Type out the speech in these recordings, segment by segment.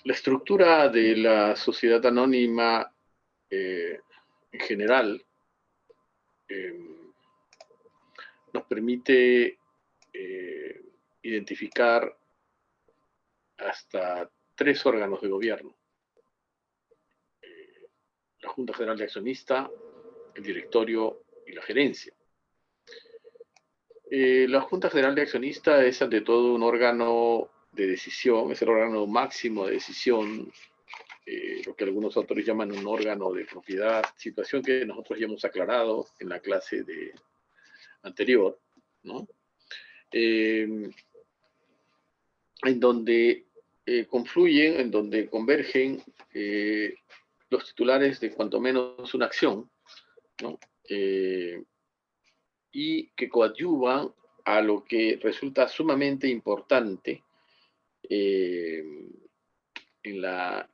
La estructura de la sociedad anónima en general nos permite identificar hasta 3 órganos de gobierno. La Junta General de Accionistas, el directorio y la gerencia. La Junta General de Accionistas es ante todo un órgano de decisión, es el órgano máximo de decisión, lo que algunos autores llaman un órgano de propiedad, situación que nosotros ya hemos aclarado en la clase anterior, ¿no? En donde confluyen, en donde convergen los titulares de cuanto menos una acción, ¿no? Y que coadyuvan a lo que resulta sumamente importante en la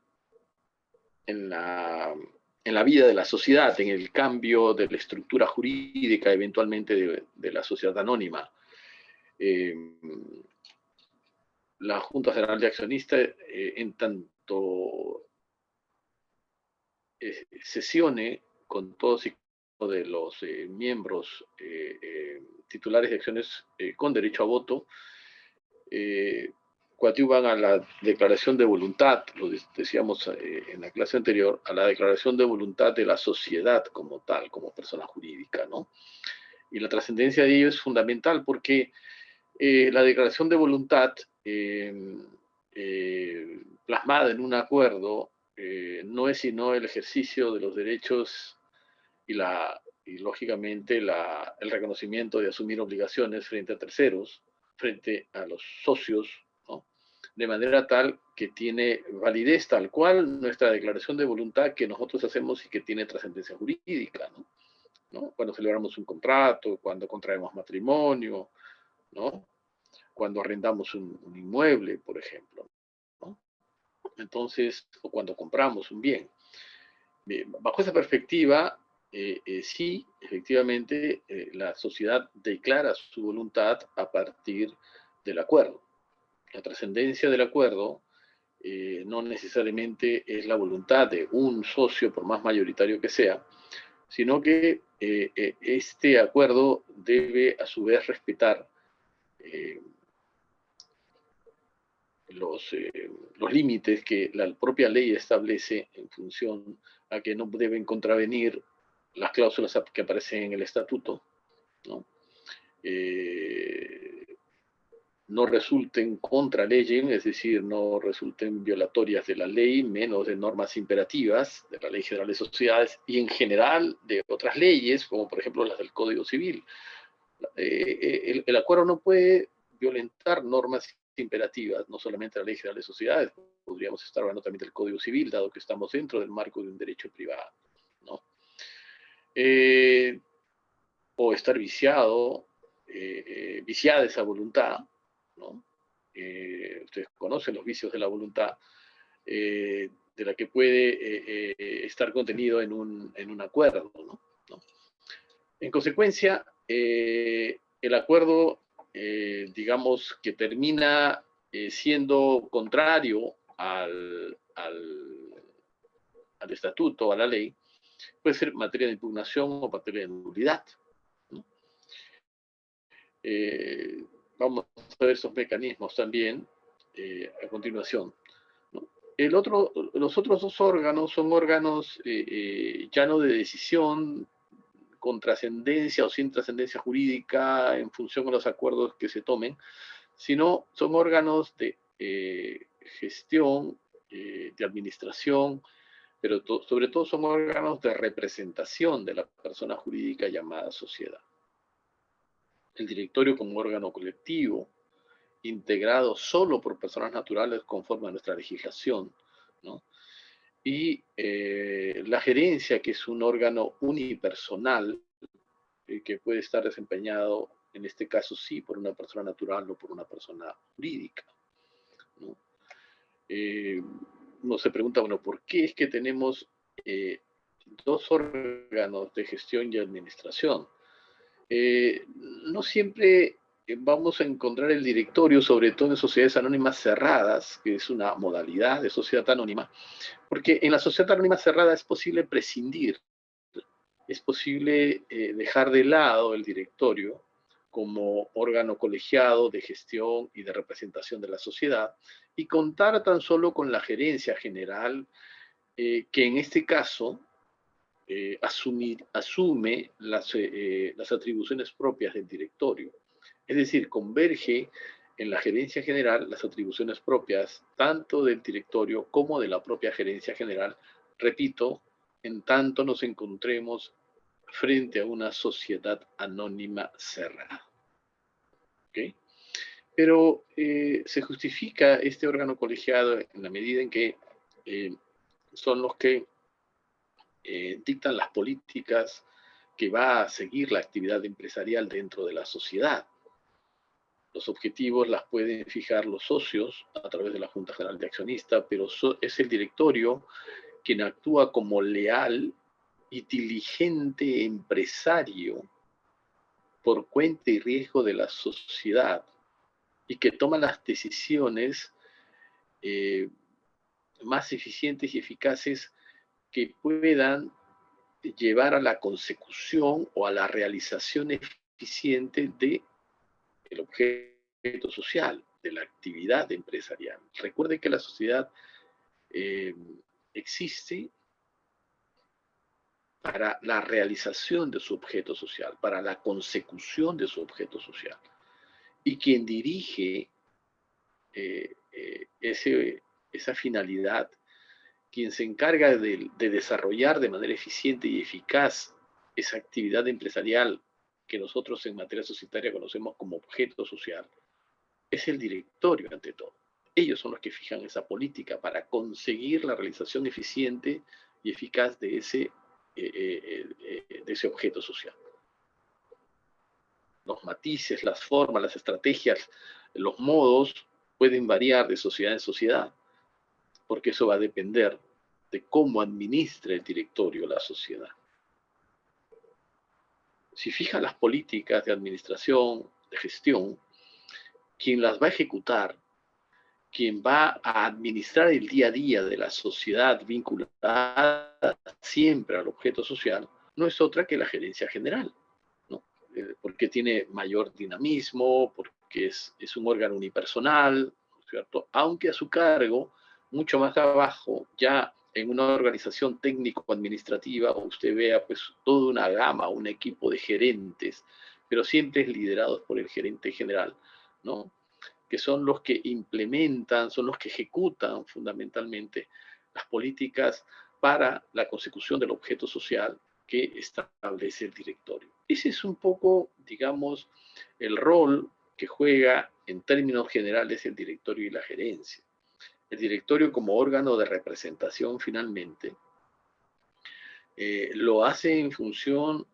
vida de la sociedad, en el cambio de la estructura jurídica eventualmente de la sociedad anónima. La Junta General de Accionistas, en tanto sesione con todos y de los miembros titulares de acciones con derecho a voto, coadyuvan a la declaración de voluntad, lo decíamos en la clase anterior, a la declaración de voluntad de la sociedad como tal, como persona jurídica, ¿no? Y la trascendencia de ello es fundamental porque la declaración de voluntad plasmada en un acuerdo no es sino el ejercicio de los derechos y lógicamente el reconocimiento de asumir obligaciones frente a terceros, frente a los socios, ¿no? De manera tal que tiene validez tal cual nuestra declaración de voluntad que nosotros hacemos y que tiene trascendencia jurídica, ¿no? Cuando celebramos un contrato, cuando contraemos matrimonio, ¿no? Cuando arrendamos un inmueble, por ejemplo, ¿no? Entonces, o cuando compramos un bien. Bien, bajo esa perspectiva, sí, efectivamente, la sociedad declara su voluntad a partir del acuerdo. La trascendencia del acuerdo no necesariamente es la voluntad de un socio, por más mayoritario que sea, sino que este acuerdo debe a su vez respetar los límites que la propia ley establece en función a que no deben contravenir las cláusulas que aparecen en el estatuto, ¿no? No resulten contra leyes, es decir, no resulten violatorias de la ley, menos de normas imperativas de la Ley General de Sociedades y en general de otras leyes, como por ejemplo las del Código Civil. El acuerdo no puede violentar normas imperativas, no solamente la Ley General de Sociedades, podríamos estar hablando también del Código Civil, dado que estamos dentro del marco de un derecho privado, ¿no? O estar viciada esa voluntad, ¿no? Ustedes conocen los vicios de la voluntad, de la que puede estar contenido en un acuerdo, ¿no? En consecuencia, el acuerdo, digamos, que termina siendo contrario al estatuto, a la ley, puede ser materia de impugnación o materia de nulidad, ¿no? Vamos a ver esos mecanismos también a continuación, ¿no? Los otros 2 órganos son órganos ya no de decisión, con trascendencia o sin trascendencia jurídica en función de los acuerdos que se tomen, sino son órganos de gestión, de administración, pero sobre todo son órganos de representación de la persona jurídica llamada sociedad. El directorio como órgano colectivo, integrado solo por personas naturales conforme a nuestra legislación, ¿no? Y la gerencia, que es un órgano unipersonal, que puede estar desempeñado, en este caso sí, por una persona natural o por una persona jurídica, ¿no? Uno se pregunta, bueno, ¿por qué es que tenemos 2 órganos de gestión y administración? No siempre vamos a encontrar el directorio, sobre todo en sociedades anónimas cerradas, que es una modalidad de sociedad anónima, porque en la sociedad anónima cerrada es posible prescindir, es posible dejar de lado el directorio como órgano colegiado de gestión y de representación de la sociedad y contar tan solo con la gerencia general, que en este caso asume las atribuciones propias del directorio. Es decir, converge en la gerencia general las atribuciones propias tanto del directorio como de la propia gerencia general, repito, en tanto nos encontremos frente a una sociedad anónima cerrada. ¿Okay? Pero se justifica este órgano colegiado en la medida en que son los que dictan las políticas que va a seguir la actividad empresarial dentro de la sociedad. Los objetivos las pueden fijar los socios a través de la Junta General de Accionistas, pero es el directorio quien actúa como leal y diligente empresario por cuenta y riesgo de la sociedad y que toma las decisiones más eficientes y eficaces que puedan llevar a la consecución o a la realización eficiente del objeto social, de la actividad empresarial. Recuerde que la sociedad existe para la realización de su objeto social, para la consecución de su objeto social. Y quien dirige esa finalidad, quien se encarga de desarrollar de manera eficiente y eficaz esa actividad empresarial que nosotros en materia societaria conocemos como objeto social, es el directorio ante todo. Ellos son los que fijan esa política para conseguir la realización eficiente y eficaz de ese objeto social. Los matices, las formas, las estrategias, los modos pueden variar de sociedad en sociedad, porque eso va a depender de cómo administra el directorio la sociedad. Si fija las políticas de administración, de gestión, quien las va a ejecutar, quien va a administrar el día a día de la sociedad vinculada siempre al objeto social, no es otra que la gerencia general, ¿no? Porque tiene mayor dinamismo, porque es un órgano unipersonal, ¿cierto? Aunque a su cargo, mucho más abajo, ya en una organización técnico-administrativa, usted vea pues toda una gama, un equipo de gerentes, pero siempre liderados por el gerente general, ¿no? Que son los que implementan, son los que ejecutan fundamentalmente las políticas para la consecución del objeto social que establece el directorio. Ese es un poco, digamos, el rol que juega en términos generales el directorio y la gerencia. El directorio como órgano de representación finalmente lo hace en función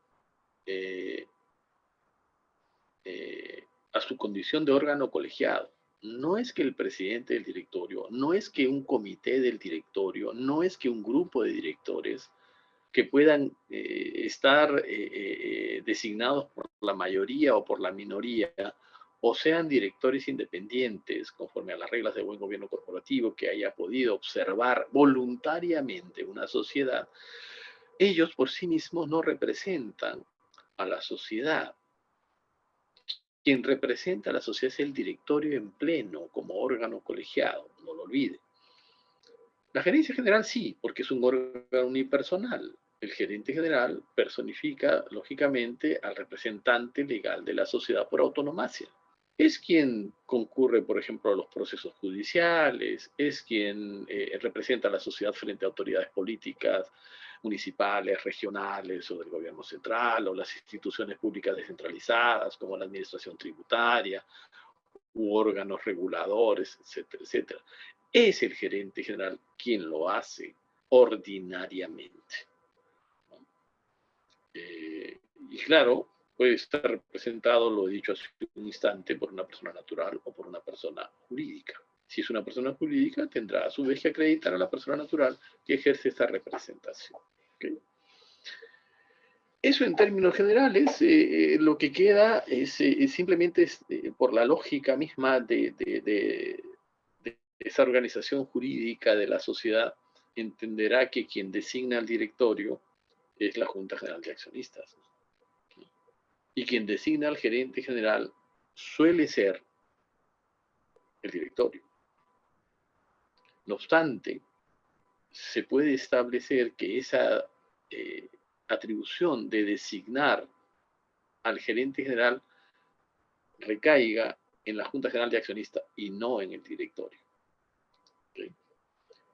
a su condición de órgano colegiado. No es que el presidente del directorio, no es que un comité del directorio, no es que un grupo de directores que puedan estar designados por la mayoría o por la minoría, o sean directores independientes, conforme a las reglas de buen gobierno corporativo, que haya podido observar voluntariamente una sociedad, ellos por sí mismos no representan a la sociedad. Quien representa a la sociedad es el directorio en pleno, como órgano colegiado, no lo olvide. La gerencia general sí, porque es un órgano unipersonal. El gerente general personifica, lógicamente, al representante legal de la sociedad por autonomacia. Es quien concurre, por ejemplo, a los procesos judiciales, es quien representa a la sociedad frente a autoridades políticas, municipales, regionales o del gobierno central, o las instituciones públicas descentralizadas, como la administración tributaria, u órganos reguladores, etcétera, etcétera. Es el gerente general quien lo hace ordinariamente. Y claro, puede estar representado, lo he dicho hace un instante, por una persona natural o por una persona jurídica. Si es una persona jurídica, tendrá a su vez que acreditar a la persona natural que ejerce esta representación. ¿Okay? Eso en términos generales, lo que queda es simplemente por la lógica misma de esa organización jurídica de la sociedad, entenderá que quien designa al directorio es la Junta General de Accionistas, ¿no? Y quien designa al gerente general suele ser el directorio. No obstante, se puede establecer que esa atribución de designar al gerente general recaiga en la Junta General de Accionistas y no en el directorio. ¿Okay?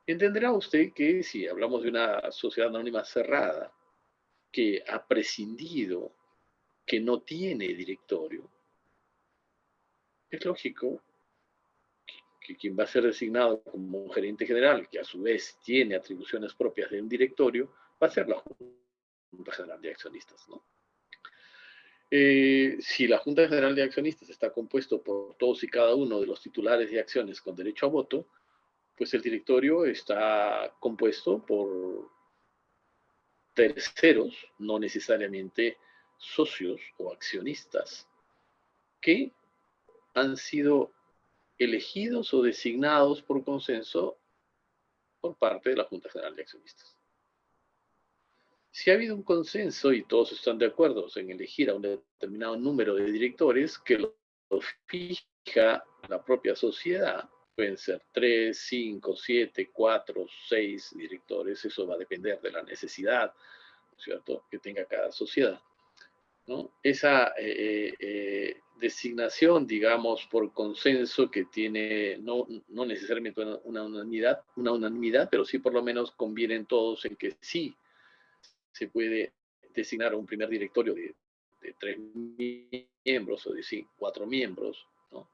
Entenderá usted que si hablamos de una sociedad anónima cerrada que ha prescindido, que no tiene directorio, es lógico que quien va a ser designado como un gerente general, que a su vez tiene atribuciones propias de un directorio, va a ser la Junta General de Accionistas, ¿no? Si la Junta General de Accionistas está compuesto por todos y cada uno de los titulares de acciones con derecho a voto, pues el directorio está compuesto por terceros, no necesariamente socios o accionistas, que han sido elegidos o designados por consenso por parte de la Junta General de Accionistas. Si ha habido un consenso y todos están de acuerdo en elegir a un determinado número de directores que lo fija la propia sociedad, pueden ser 3, 5, 7, 4, 6 directores, eso va a depender de la necesidad, ¿no es cierto?, que tenga cada sociedad, ¿no? Esa designación, digamos, por consenso que tiene no necesariamente una unanimidad, pero sí por lo menos convienen todos en que sí se puede designar a un primer directorio de 3 miembros o de 4 miembros, ¿no?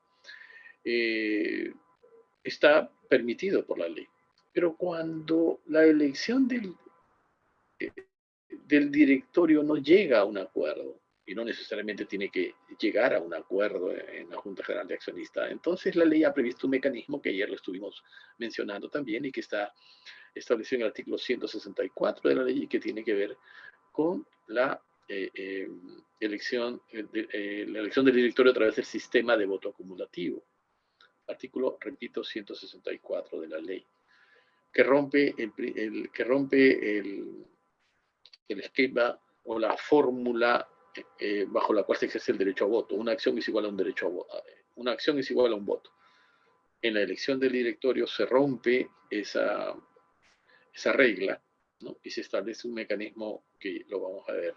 Está permitido por la ley. Pero cuando la elección del directorio no llega a un acuerdo, y no necesariamente tiene que llegar a un acuerdo en la Junta General de Accionistas, entonces la ley ha previsto un mecanismo que ayer lo estuvimos mencionando también y que está establecido en el artículo 164 de la ley y que tiene que ver con la elección del directorio a través del sistema de voto acumulativo. Artículo, repito, 164 de la ley, que rompe el esquema o la fórmula bajo la cual se ejerce el derecho a voto. Una acción es igual a un derecho a voto. Una acción es igual a un voto. En la elección del directorio se rompe esa regla, ¿no? Y se establece un mecanismo que lo vamos a ver,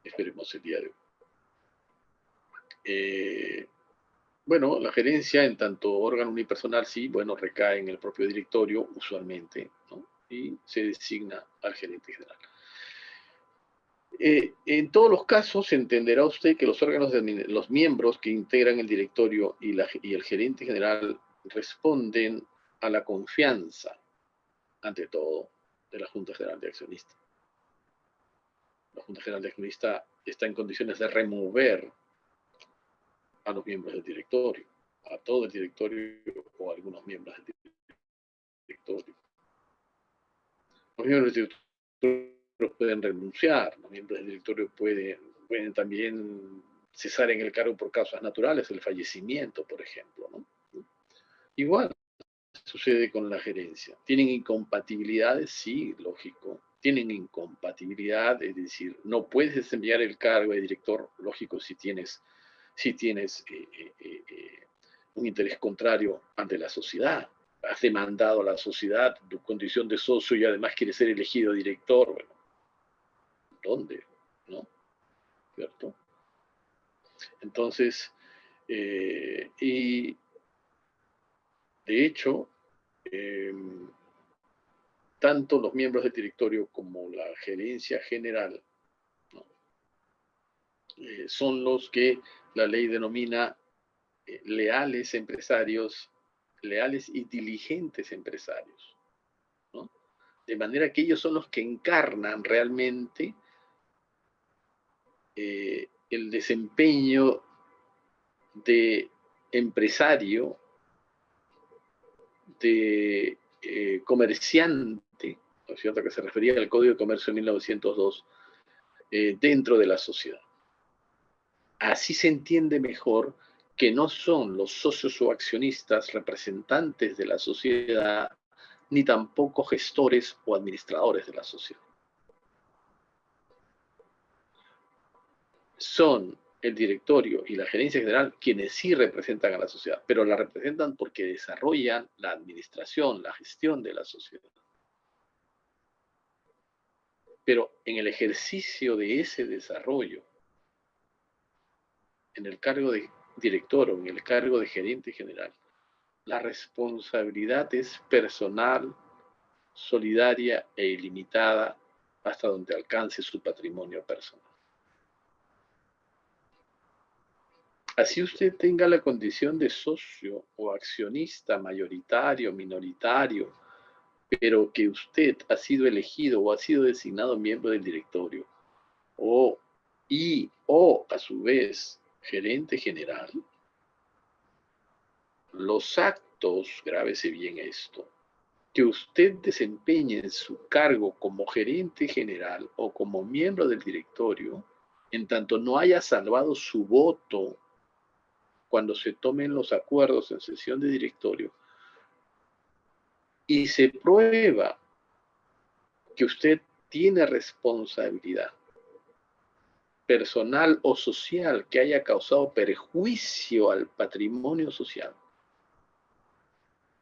esperemos, el día de hoy. Bueno, la gerencia, en tanto órgano unipersonal, sí, bueno, recae en el propio directorio, usualmente, ¿no? Y se designa al gerente general. En todos los casos, entenderá usted que los órganos, los miembros que integran el directorio y el gerente general responden a la confianza, ante todo, de la Junta General de Accionistas. La Junta General de Accionistas está en condiciones de remover a los miembros del directorio, a todo el directorio o a algunos miembros del directorio. Los miembros del directorio pueden renunciar, los miembros del directorio pueden también cesar en el cargo por causas naturales, el fallecimiento, por ejemplo, ¿no? Igual sucede con la gerencia. ¿Tienen incompatibilidades? Sí, lógico. Tienen incompatibilidad, es decir, no puedes desempeñar el cargo de director, lógico, si tienes un interés contrario ante la sociedad. Has demandado a la sociedad tu condición de socio y además quieres ser elegido director. Bueno, ¿dónde? ¿No? ¿Cierto? Entonces, y de hecho, tanto los miembros del directorio como la gerencia general, ¿no?, son los que la ley denomina leales empresarios, leales y diligentes empresarios, ¿no? De manera que ellos son los que encarnan realmente el desempeño de empresario, de comerciante, ¿no es cierto?, que se refería al Código de Comercio de 1902, dentro de la sociedad. Así se entiende mejor que no son los socios o accionistas representantes de la sociedad, ni tampoco gestores o administradores de la sociedad. Son el directorio y la gerencia general quienes sí representan a la sociedad, pero la representan porque desarrollan la administración, la gestión de la sociedad. Pero en el ejercicio de ese desarrollo, en el cargo de director o en el cargo de gerente general, la responsabilidad es personal, solidaria e ilimitada hasta donde alcance su patrimonio personal. Así usted tenga la condición de socio o accionista mayoritario, minoritario, pero que usted ha sido elegido o ha sido designado miembro del directorio o a su vez gerente general, los actos, grábese bien esto, que usted desempeñe en su cargo como gerente general o como miembro del directorio, en tanto no haya salvado su voto cuando se tomen los acuerdos en sesión de directorio y se prueba que usted tiene responsabilidad personal o social que haya causado perjuicio al patrimonio social,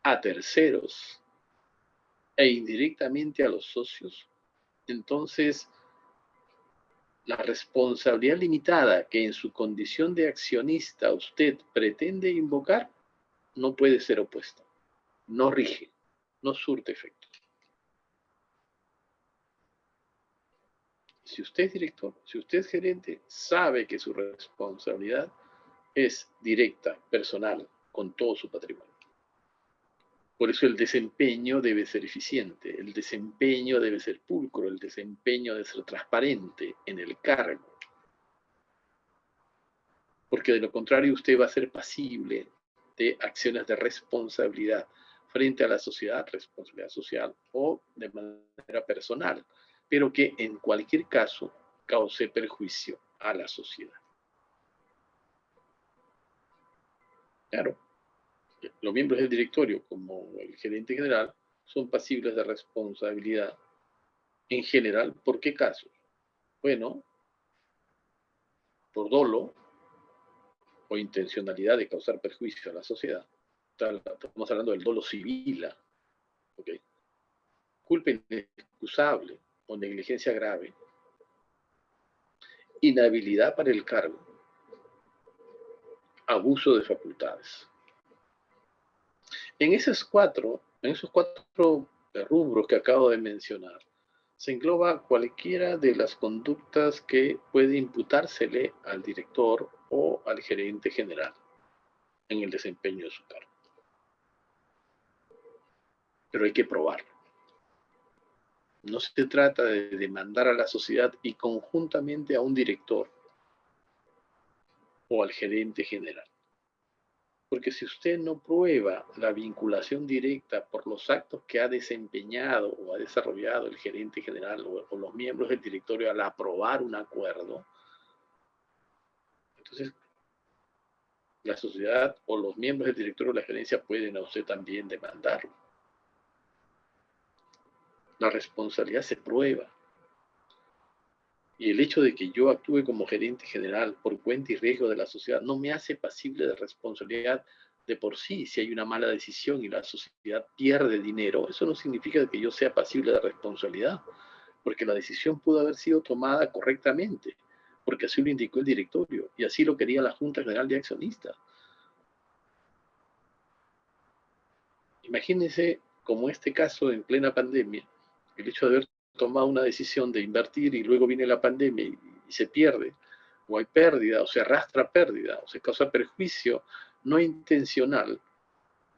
a terceros e indirectamente a los socios, entonces la responsabilidad limitada que en su condición de accionista usted pretende invocar no puede ser opuesta, no rige, no surte efecto. Si usted es director, si usted es gerente, sabe que su responsabilidad es directa, personal, con todo su patrimonio. Por eso el desempeño debe ser eficiente, el desempeño debe ser pulcro, el desempeño debe ser transparente en el cargo. Porque de lo contrario usted va a ser pasible de acciones de responsabilidad frente a la sociedad, responsabilidad social o de manera personal, pero que en cualquier caso cause perjuicio a la sociedad. Claro, los miembros del directorio, como el gerente general, son pasibles de responsabilidad en general. ¿Por qué casos? Bueno, por dolo o intencionalidad de causar perjuicio a la sociedad. Estamos hablando del dolo civil, ¿okay? Culpa inexcusable o negligencia grave, inhabilidad para el cargo, abuso de facultades. En esos cuatro rubros que acabo de mencionar, se engloba cualquiera de las conductas que puede imputársele al director o al gerente general en el desempeño de su cargo. Pero hay que probarlo. No se trata de demandar a la sociedad y conjuntamente a un director o al gerente general. Porque si usted no prueba la vinculación directa por los actos que ha desempeñado o ha desarrollado el gerente general o los miembros del directorio al aprobar un acuerdo, entonces la sociedad o los miembros del directorio o la gerencia pueden a usted también demandarlo. La responsabilidad se prueba. Y el hecho de que yo actúe como gerente general por cuenta y riesgo de la sociedad no me hace pasible de responsabilidad de por sí. Si hay una mala decisión y la sociedad pierde dinero, eso no significa que yo sea pasible de responsabilidad, porque la decisión pudo haber sido tomada correctamente, porque así lo indicó el directorio y así lo quería la Junta General de Accionistas. Imagínense como este caso en plena pandemia, el hecho de haber tomado una decisión de invertir y luego viene la pandemia y se pierde, o hay pérdida, o se arrastra pérdida, o se causa perjuicio no intencional,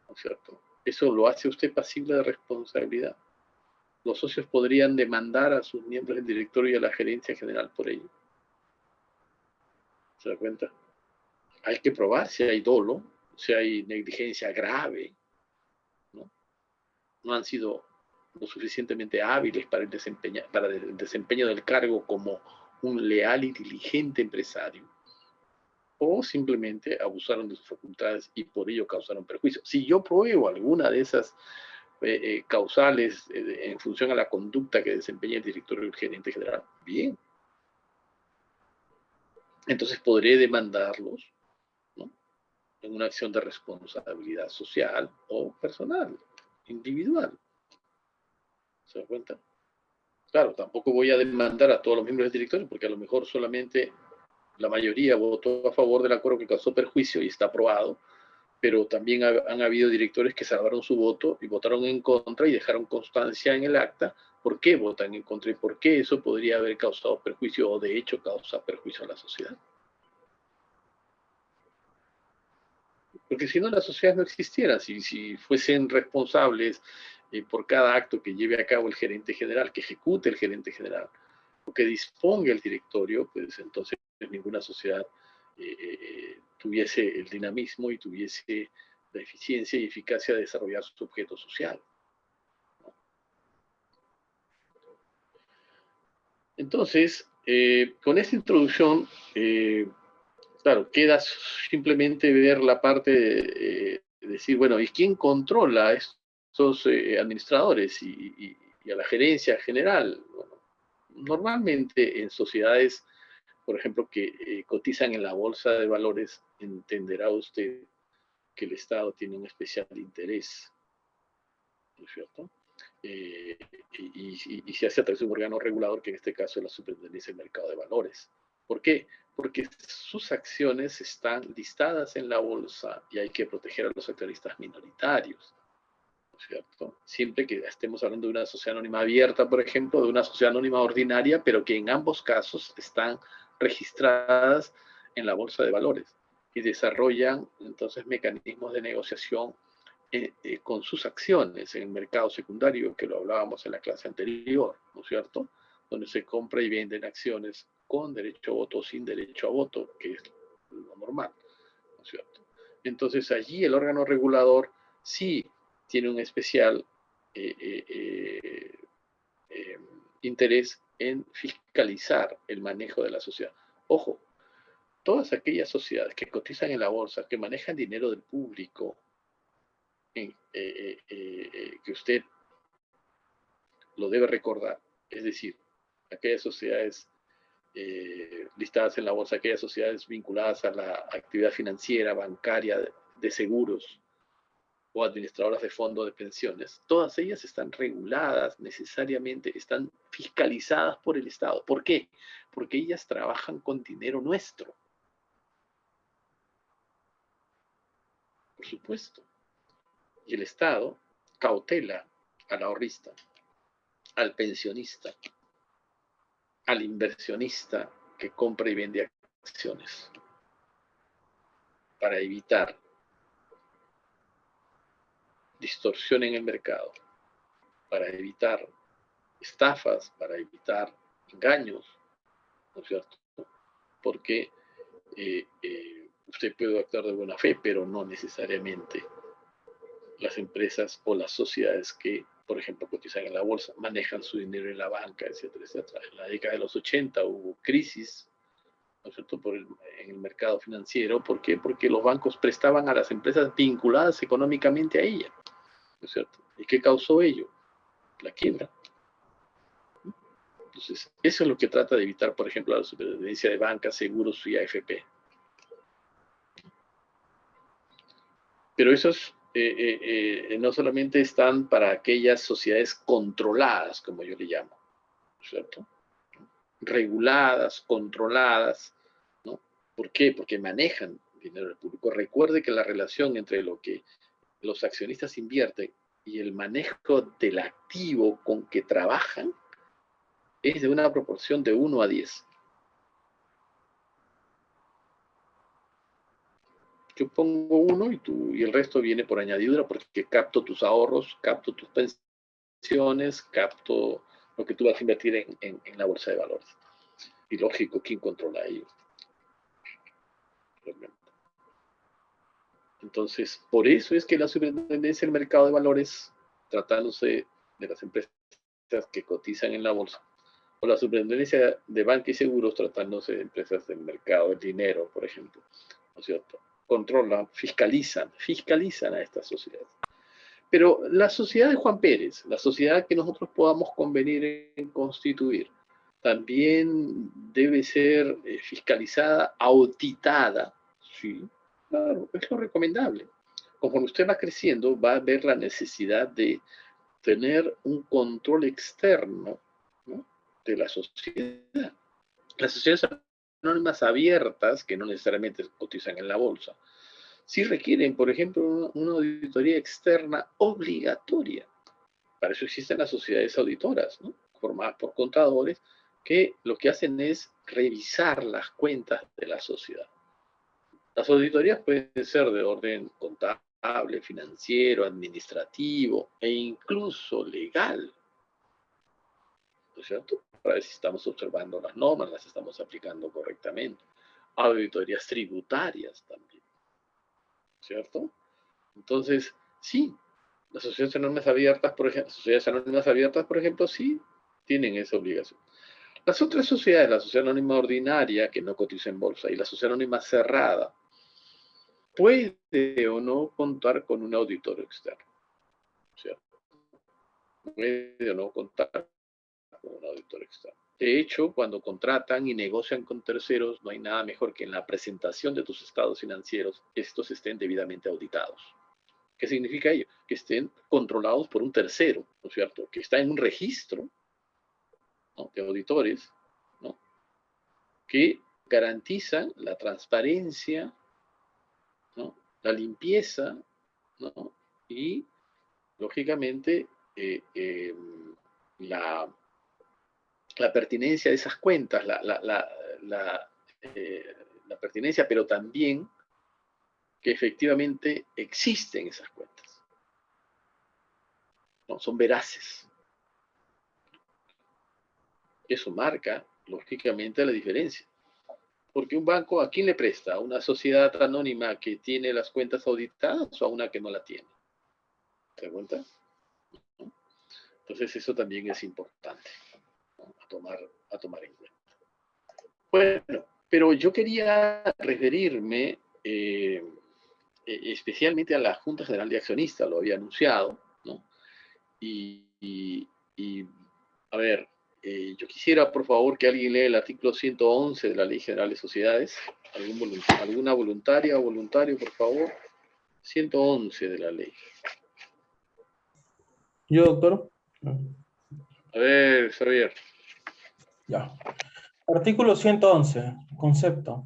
¿no es cierto? Eso lo hace usted pasible de responsabilidad. Los socios podrían demandar a sus miembros del directorio y a la gerencia general por ello. ¿Se da cuenta? Hay que probar si hay dolo, si hay negligencia grave, ¿no? No han sido lo suficientemente hábiles para el desempeño del cargo como un leal y diligente empresario, o simplemente abusaron de sus facultades y por ello causaron perjuicio. Si yo pruebo alguna de esas causales en función a la conducta que desempeña el director o el gerente general, bien. Entonces podré demandarlos, ¿no?, en una acción de responsabilidad social o personal, individual. ¿Se da cuenta? Claro, tampoco voy a demandar a todos los miembros del directorio porque a lo mejor solamente la mayoría votó a favor del acuerdo que causó perjuicio y está aprobado, pero también han habido directores que salvaron su voto y votaron en contra y dejaron constancia en el acta por qué votan en contra y por qué eso podría haber causado perjuicio o de hecho causa perjuicio a la sociedad. Porque si no, las sociedades no existieran. Si fuesen responsables por cada acto que lleve a cabo el gerente general, que ejecute el gerente general, o que disponga el directorio, pues entonces ninguna sociedad tuviese el dinamismo y tuviese la eficiencia y eficacia de desarrollar su objeto social. Entonces, con esta introducción, claro, queda simplemente ver la parte de decir, bueno, ¿y quién controla a estos administradores y a la gerencia general? Bueno, normalmente en sociedades, por ejemplo, que cotizan en la bolsa de valores, entenderá usted que el Estado tiene un especial interés, ¿no es cierto? Eh, y se hace a través de un órgano regulador, que en este caso es la Superintendencia del Mercado de Valores. ¿Por qué? Porque sus acciones están listadas en la bolsa y hay que proteger a los accionistas minoritarios, ¿no es cierto? Siempre que estemos hablando de una sociedad anónima abierta, por ejemplo, de una sociedad anónima ordinaria, pero que en ambos casos están registradas en la bolsa de valores y desarrollan entonces mecanismos de negociación con sus acciones en el mercado secundario, que lo hablábamos en la clase anterior, ¿no es cierto? Donde se compra y venden acciones con derecho a voto o sin derecho a voto, que es lo normal, ¿no es cierto? Entonces allí el órgano regulador sí tiene un especial eh, eh, eh, interés en fiscalizar el manejo de la sociedad. Ojo, todas aquellas sociedades que cotizan en la bolsa, que manejan dinero del público, que usted lo debe recordar, es decir, aquellas sociedades listadas en la bolsa, aquellas sociedades vinculadas a la actividad financiera, bancaria, de seguros o administradoras de fondos de pensiones, todas ellas están reguladas necesariamente, están fiscalizadas por el Estado. ¿Por qué? Porque ellas trabajan con dinero nuestro, por supuesto. Y el Estado cautela al ahorrista, al pensionista, al inversionista que compra y vende acciones, para evitar distorsión en el mercado, para evitar estafas, para evitar engaños, ¿no es cierto? Porque usted puede actuar de buena fe, pero no necesariamente las empresas o las sociedades que, por ejemplo, cotizan en la bolsa, manejan su dinero en la banca, etcétera, etcétera. En la década de los 80 hubo crisis, ¿no es cierto?, en el mercado financiero. ¿Por qué? Porque los bancos prestaban a las empresas vinculadas económicamente a ellas, ¿no es cierto? ¿Y qué causó ello? La quiebra. Entonces, eso es lo que trata de evitar, por ejemplo, la superintendencia de bancas, seguros y AFP. Pero esos no solamente están para aquellas sociedades controladas, como yo le llamo, ¿no es cierto? Reguladas, controladas, ¿no? ¿Por qué? Porque manejan dinero público. Recuerde que la relación entre lo que los accionistas invierten y el manejo del activo con que trabajan es de una proporción de 1 a 10. Yo pongo 1 y el resto viene por añadidura porque capto tus ahorros, capto tus pensiones, capto lo que tú vas a invertir en la bolsa de valores. Y lógico, ¿quién controla ello? Realmente. Entonces, por eso es que la superintendencia del mercado de valores, tratándose de las empresas que cotizan en la bolsa, o la Superintendencia de Banca y Seguros, tratándose de empresas del mercado del dinero, por ejemplo, ¿no es cierto? Controlan, fiscalizan a estas sociedades. Pero la sociedad de Juan Pérez, la sociedad que nosotros podamos convenir en constituir, también debe ser fiscalizada, auditada, sí, claro, es lo recomendable. Conforme usted va creciendo, va a ver la necesidad de tener un control externo, ¿no?, de la sociedad. Las sociedades anónimas abiertas, que no necesariamente cotizan en la bolsa, sí requieren, por ejemplo, una auditoría externa obligatoria. Para eso existen las sociedades auditoras, ¿no?, formadas por contadores, que lo que hacen es revisar las cuentas de la sociedad. Las auditorías pueden ser de orden contable, financiero, administrativo e incluso legal, ¿no es cierto? Para ver si estamos observando las normas, las estamos aplicando correctamente. Auditorías tributarias también, ¿cierto? Entonces, sí, las sociedades anónimas abiertas, por ejemplo, sí tienen esa obligación. Las otras sociedades, la sociedad anónima ordinaria, que no cotiza en bolsa, y la sociedad anónima cerrada, puede o no contar con un auditor externo, ¿cierto? Puede o no contar con un auditor externo. De hecho, cuando contratan y negocian con terceros, no hay nada mejor que en la presentación de tus estados financieros, estos estén debidamente auditados. ¿Qué significa ello? Que estén controlados por un tercero, ¿no es cierto? Que está en un registro, ¿no?, de auditores, ¿no?, que garantizan la transparencia, ¿no?, la limpieza, ¿no?, y, lógicamente, la, la pertinencia de esas cuentas, la pertinencia, pero también que efectivamente existen esas cuentas, ¿no?, son veraces. Eso marca, lógicamente, la diferencia. Porque un banco, ¿a quién le presta? ¿A una sociedad anónima que tiene las cuentas auditadas o a una que no la tiene? ¿Se da cuenta? ¿No? Entonces eso también es importante, ¿no?, a tomar en cuenta. Bueno, pero yo quería referirme especialmente a la Junta General de Accionistas, lo había anunciado, ¿no? Y a ver, yo quisiera, por favor, que alguien lea el artículo 111 de la Ley General de Sociedades. ¿Alguna voluntaria o voluntario, por favor? 111 de la ley. Yo, doctor. A ver, Javier. Ya. Artículo 111. Concepto.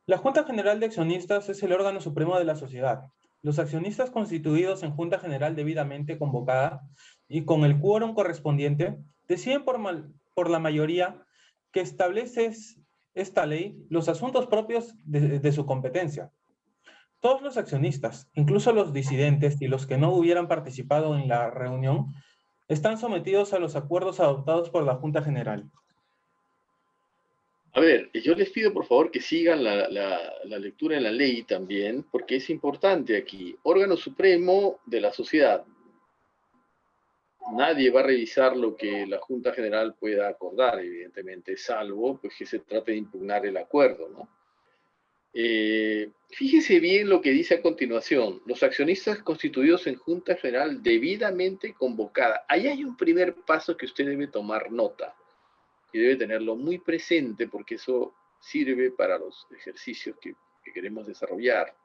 La Junta General de Accionistas es el órgano supremo de la sociedad. Los accionistas constituidos en Junta General debidamente convocada y con el quórum correspondiente deciden por la mayoría que establece esta ley los asuntos propios de su competencia. Todos los accionistas, incluso los disidentes y los que no hubieran participado en la reunión, están sometidos a los acuerdos adoptados por la Junta General. A ver, yo les pido por favor que sigan la lectura de la ley también, porque es importante aquí. Órgano supremo de la sociedad. Nadie va a revisar lo que la Junta General pueda acordar, evidentemente, salvo pues, que se trate de impugnar el acuerdo, ¿no? Fíjese bien lo que dice a continuación. Los accionistas constituidos en Junta General debidamente convocada. Ahí hay un primer paso que usted debe tomar nota y debe tenerlo muy presente porque eso sirve para los ejercicios que queremos desarrollar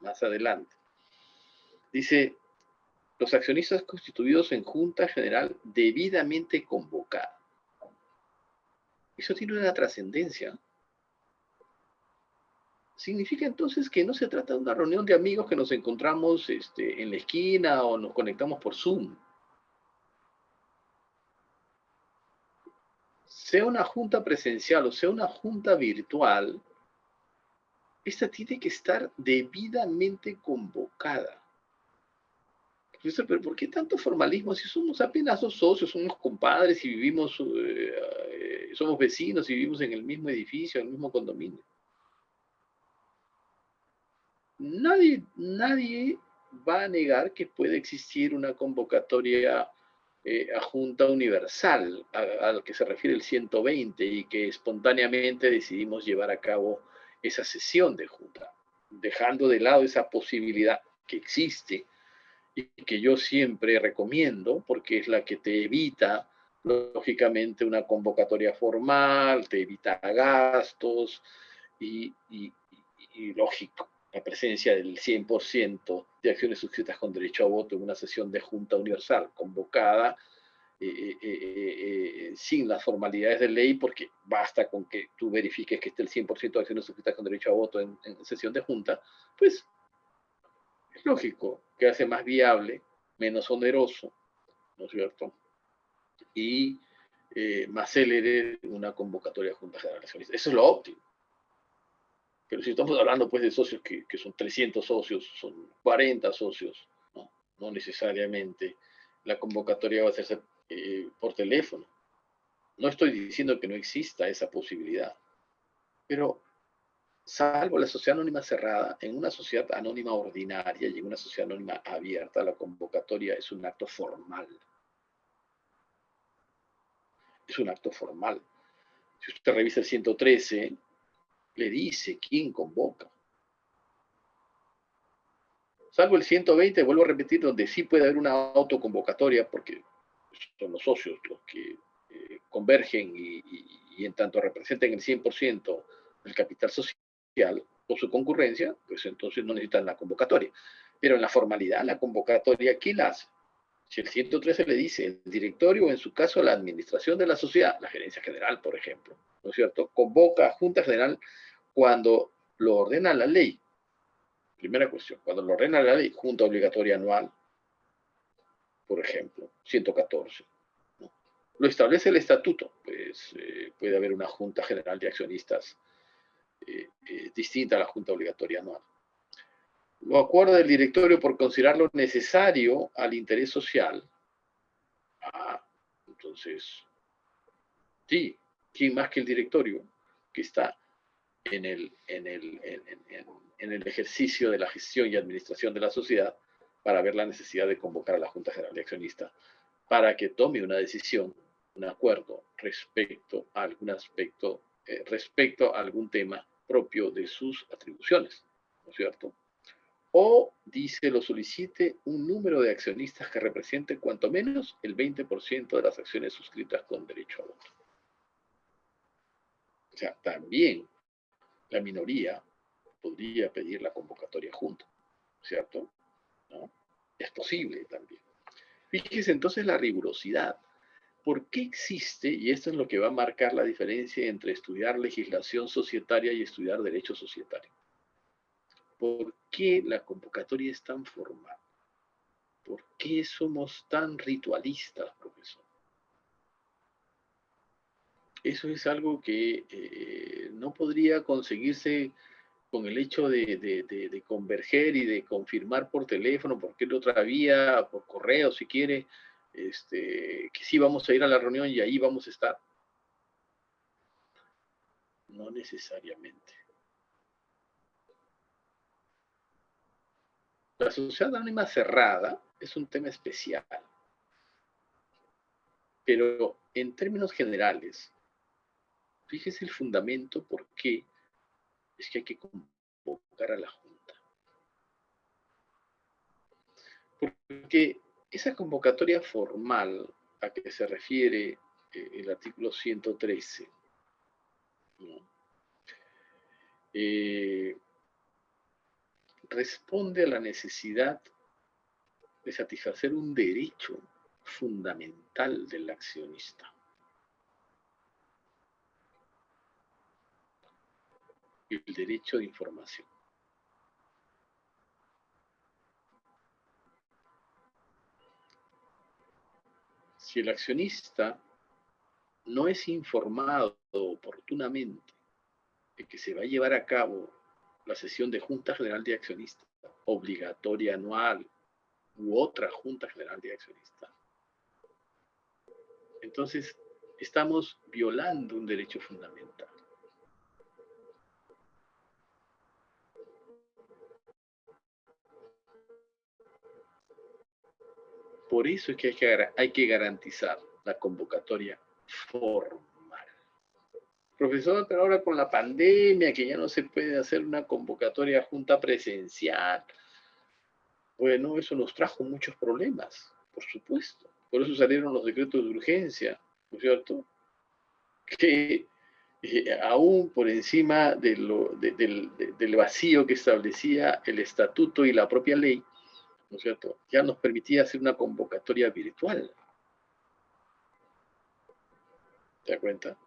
más adelante. Dice, los accionistas constituidos en Junta General debidamente convocada. Eso tiene una trascendencia. Significa entonces que no se trata de una reunión de amigos que nos encontramos en la esquina o nos conectamos por Zoom. Sea una junta presencial o sea una junta virtual, esta tiene que estar debidamente convocada. Pero ¿por qué tanto formalismo? Si somos apenas dos socios, somos compadres y vivimos, somos vecinos y vivimos en el mismo edificio, en el mismo condominio. Nadie va a negar que puede existir una convocatoria a Junta Universal, al que se refiere el 120, y que espontáneamente decidimos llevar a cabo esa sesión de Junta, dejando de lado esa posibilidad que existe y que yo siempre recomiendo, porque es la que te evita, lógicamente, una convocatoria formal, te evita gastos y lógico, la presencia del 100% de acciones suscritas con derecho a voto en una sesión de Junta Universal convocada sin las formalidades de ley, porque basta con que tú verifiques que esté el 100% de acciones suscritas con derecho a voto en sesión de Junta, pues es lógico que hace más viable, menos oneroso, ¿no es cierto? Y más célere una convocatoria de Junta General de Accionistas. Eso es lo óptimo. Pero si estamos hablando pues de socios que son 300 socios, son 40 socios, ¿no? No necesariamente la convocatoria va a hacerse por teléfono. No estoy diciendo que no exista esa posibilidad, pero salvo la sociedad anónima cerrada, en una sociedad anónima ordinaria y en una sociedad anónima abierta, la convocatoria es un acto formal. Es un acto formal. Si usted revisa el 113, le dice quién convoca. Salvo el 120, vuelvo a repetir, donde sí puede haber una autoconvocatoria, porque son los socios los que convergen y en tanto representen el 100% del capital social o su concurrencia, pues entonces no necesitan la convocatoria. Pero en la formalidad, la convocatoria, ¿quién la hace? Si el 113 le dice el directorio o en su caso la administración de la sociedad, la gerencia general, por ejemplo, ¿no es cierto? Convoca a Junta General cuando lo ordena la ley. Primera cuestión, cuando lo ordena la ley, Junta Obligatoria Anual, por ejemplo, 114. ¿No? Lo establece el estatuto, pues puede haber una Junta General de Accionistas distinta a la Junta Obligatoria Anual. Lo acuerda el directorio por considerarlo necesario al interés social. Entonces, sí, ¿quién más que el directorio que está en el ejercicio de la gestión y administración de la sociedad para ver la necesidad de convocar a la Junta General de Accionistas para que tome una decisión, un acuerdo respecto a algún aspecto, respecto a algún tema propio de sus atribuciones, ¿no es cierto? O, dice, lo solicite un número de accionistas que represente cuanto menos el 20% de las acciones suscritas con derecho a voto. O sea, también la minoría podría pedir la convocatoria junta, ¿cierto? ¿No? Es posible también. Fíjese entonces la rigurosidad. ¿Por qué existe, y esto es lo que va a marcar la diferencia entre estudiar legislación societaria y estudiar derecho societario? ¿Por qué la convocatoria es tan formal? ¿Por qué somos tan ritualistas, profesor? Eso es algo que no podría conseguirse con el hecho de converger y de confirmar por teléfono, por qué otra vía, por correo, si quiere, que sí vamos a ir a la reunión y ahí vamos a estar. No necesariamente. La sociedad anónima cerrada es un tema especial, pero en términos generales, fíjese el fundamento por qué es que hay que convocar a la Junta. Porque esa convocatoria formal a que se refiere el artículo 113, ¿no? Responde a la necesidad de satisfacer un derecho fundamental del accionista. El derecho de información. Si el accionista no es informado oportunamente de que se va a llevar a cabo la sesión de Junta General de Accionistas, obligatoria anual, u otra Junta General de Accionistas, entonces estamos violando un derecho fundamental. Por eso es que hay que garantizar la convocatoria formal. Profesor, pero ahora con la pandemia, que ya no se puede hacer una convocatoria junta presencial, bueno, eso nos trajo muchos problemas, por supuesto. Por eso salieron los decretos de urgencia, ¿no es cierto? Que aún por encima del vacío que establecía el estatuto y la propia ley, ¿no es cierto? Ya nos permitía hacer una convocatoria virtual. ¿Te das cuenta?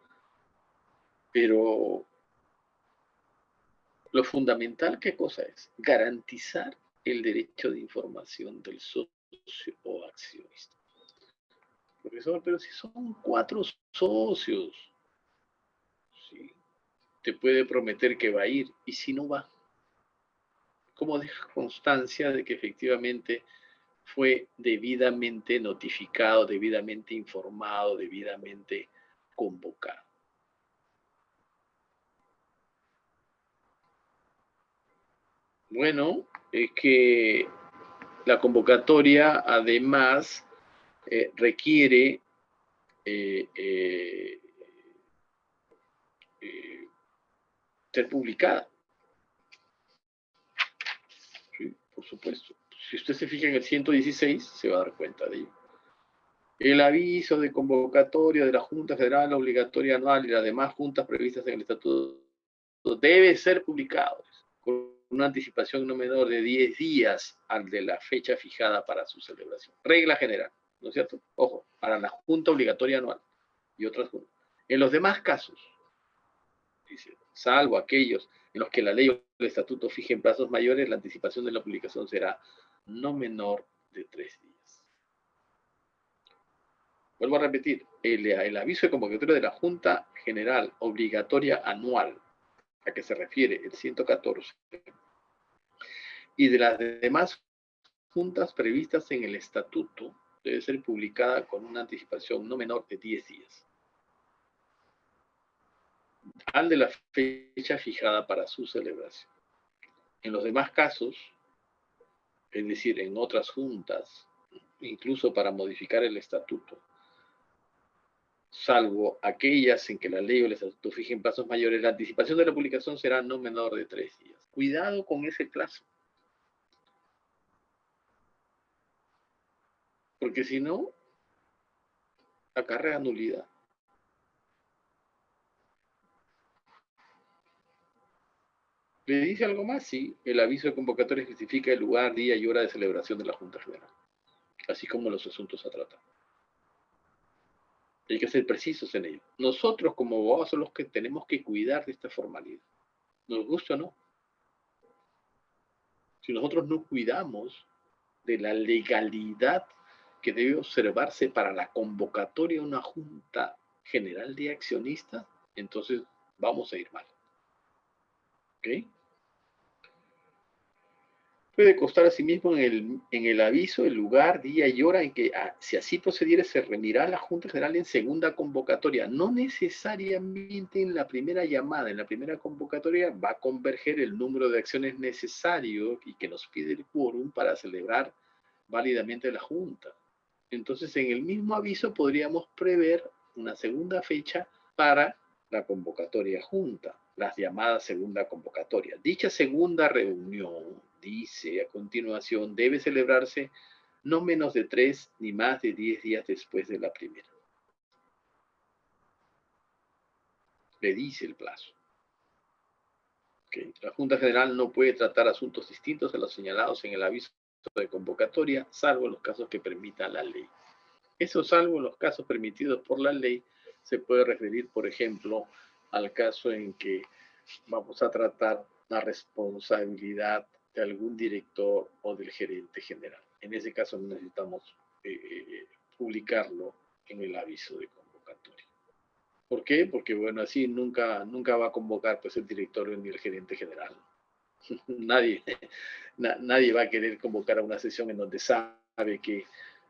Pero lo fundamental, ¿qué cosa es? Garantizar el derecho de información del socio o accionista. Profesor, pero si son 4 socios, ¿sí? Te puede prometer que va a ir, y si no va, ¿cómo deja constancia de que efectivamente fue debidamente notificado, debidamente informado, debidamente convocado? Bueno, es que la convocatoria además requiere ser publicada. ¿Sí? Por supuesto. Si usted se fija en el 116, se va a dar cuenta de ello. El aviso de convocatoria de la Junta Federal obligatoria anual y las demás juntas previstas en el estatuto debe ser publicado con una anticipación no menor de 10 días al de la fecha fijada para su celebración. Regla general, ¿no es cierto? Ojo, para la Junta obligatoria anual y otras juntas. En los demás casos, dice, salvo aquellos en los que la ley o el estatuto fijen plazos mayores, la anticipación de la publicación será no menor de 3 días. Vuelvo a repetir, el aviso de convocatoria de la Junta General obligatoria anual, a que se refiere el 114, y de las demás juntas previstas en el estatuto, debe ser publicada con una anticipación no menor de 10 días. Al de la fecha fijada para su celebración. En los demás casos, es decir, en otras juntas, incluso para modificar el estatuto, salvo aquellas en que la ley o el estatuto fijen plazos mayores, la anticipación de la publicación será no menor de 3 días. Cuidado con ese plazo. Porque si no, acarrea nulidad. ¿Le dice algo más? Sí, el aviso de convocatoria especifica el lugar, día y hora de celebración de la Junta General, así como los asuntos a tratar. Hay que ser precisos en ello. Nosotros como abogados somos los que tenemos que cuidar de esta formalidad. Nos gusta o no. Si nosotros no cuidamos de la legalidad que debe observarse para la convocatoria de una Junta General de Accionistas, entonces vamos a ir mal. ¿Ok? Puede constar asimismo en el aviso el lugar, día y hora en que, si así procediere, se reunirá la Junta General en segunda convocatoria. No necesariamente en la primera llamada, en la primera convocatoria va a converger el número de acciones necesario y que nos pide el quórum para celebrar válidamente la Junta. Entonces, en el mismo aviso podríamos prever una segunda fecha para la convocatoria junta, las llamadas segunda convocatoria. Dicha segunda reunión, dice a continuación, debe celebrarse no menos de 3 ni más de 10 días después de la primera. Le dice el plazo. Okay. La Junta General no puede tratar asuntos distintos a los señalados en el aviso de convocatoria, salvo en los casos que permita la ley. Eso, salvo en los casos permitidos por la ley, se puede referir, por ejemplo, al caso en que vamos a tratar la responsabilidad de algún director o del gerente general. En ese caso necesitamos publicarlo en el aviso de convocatoria. ¿Por qué? Porque, bueno, así nunca va a convocar pues, el director ni el gerente general. nadie va a querer convocar a una sesión en donde sabe que,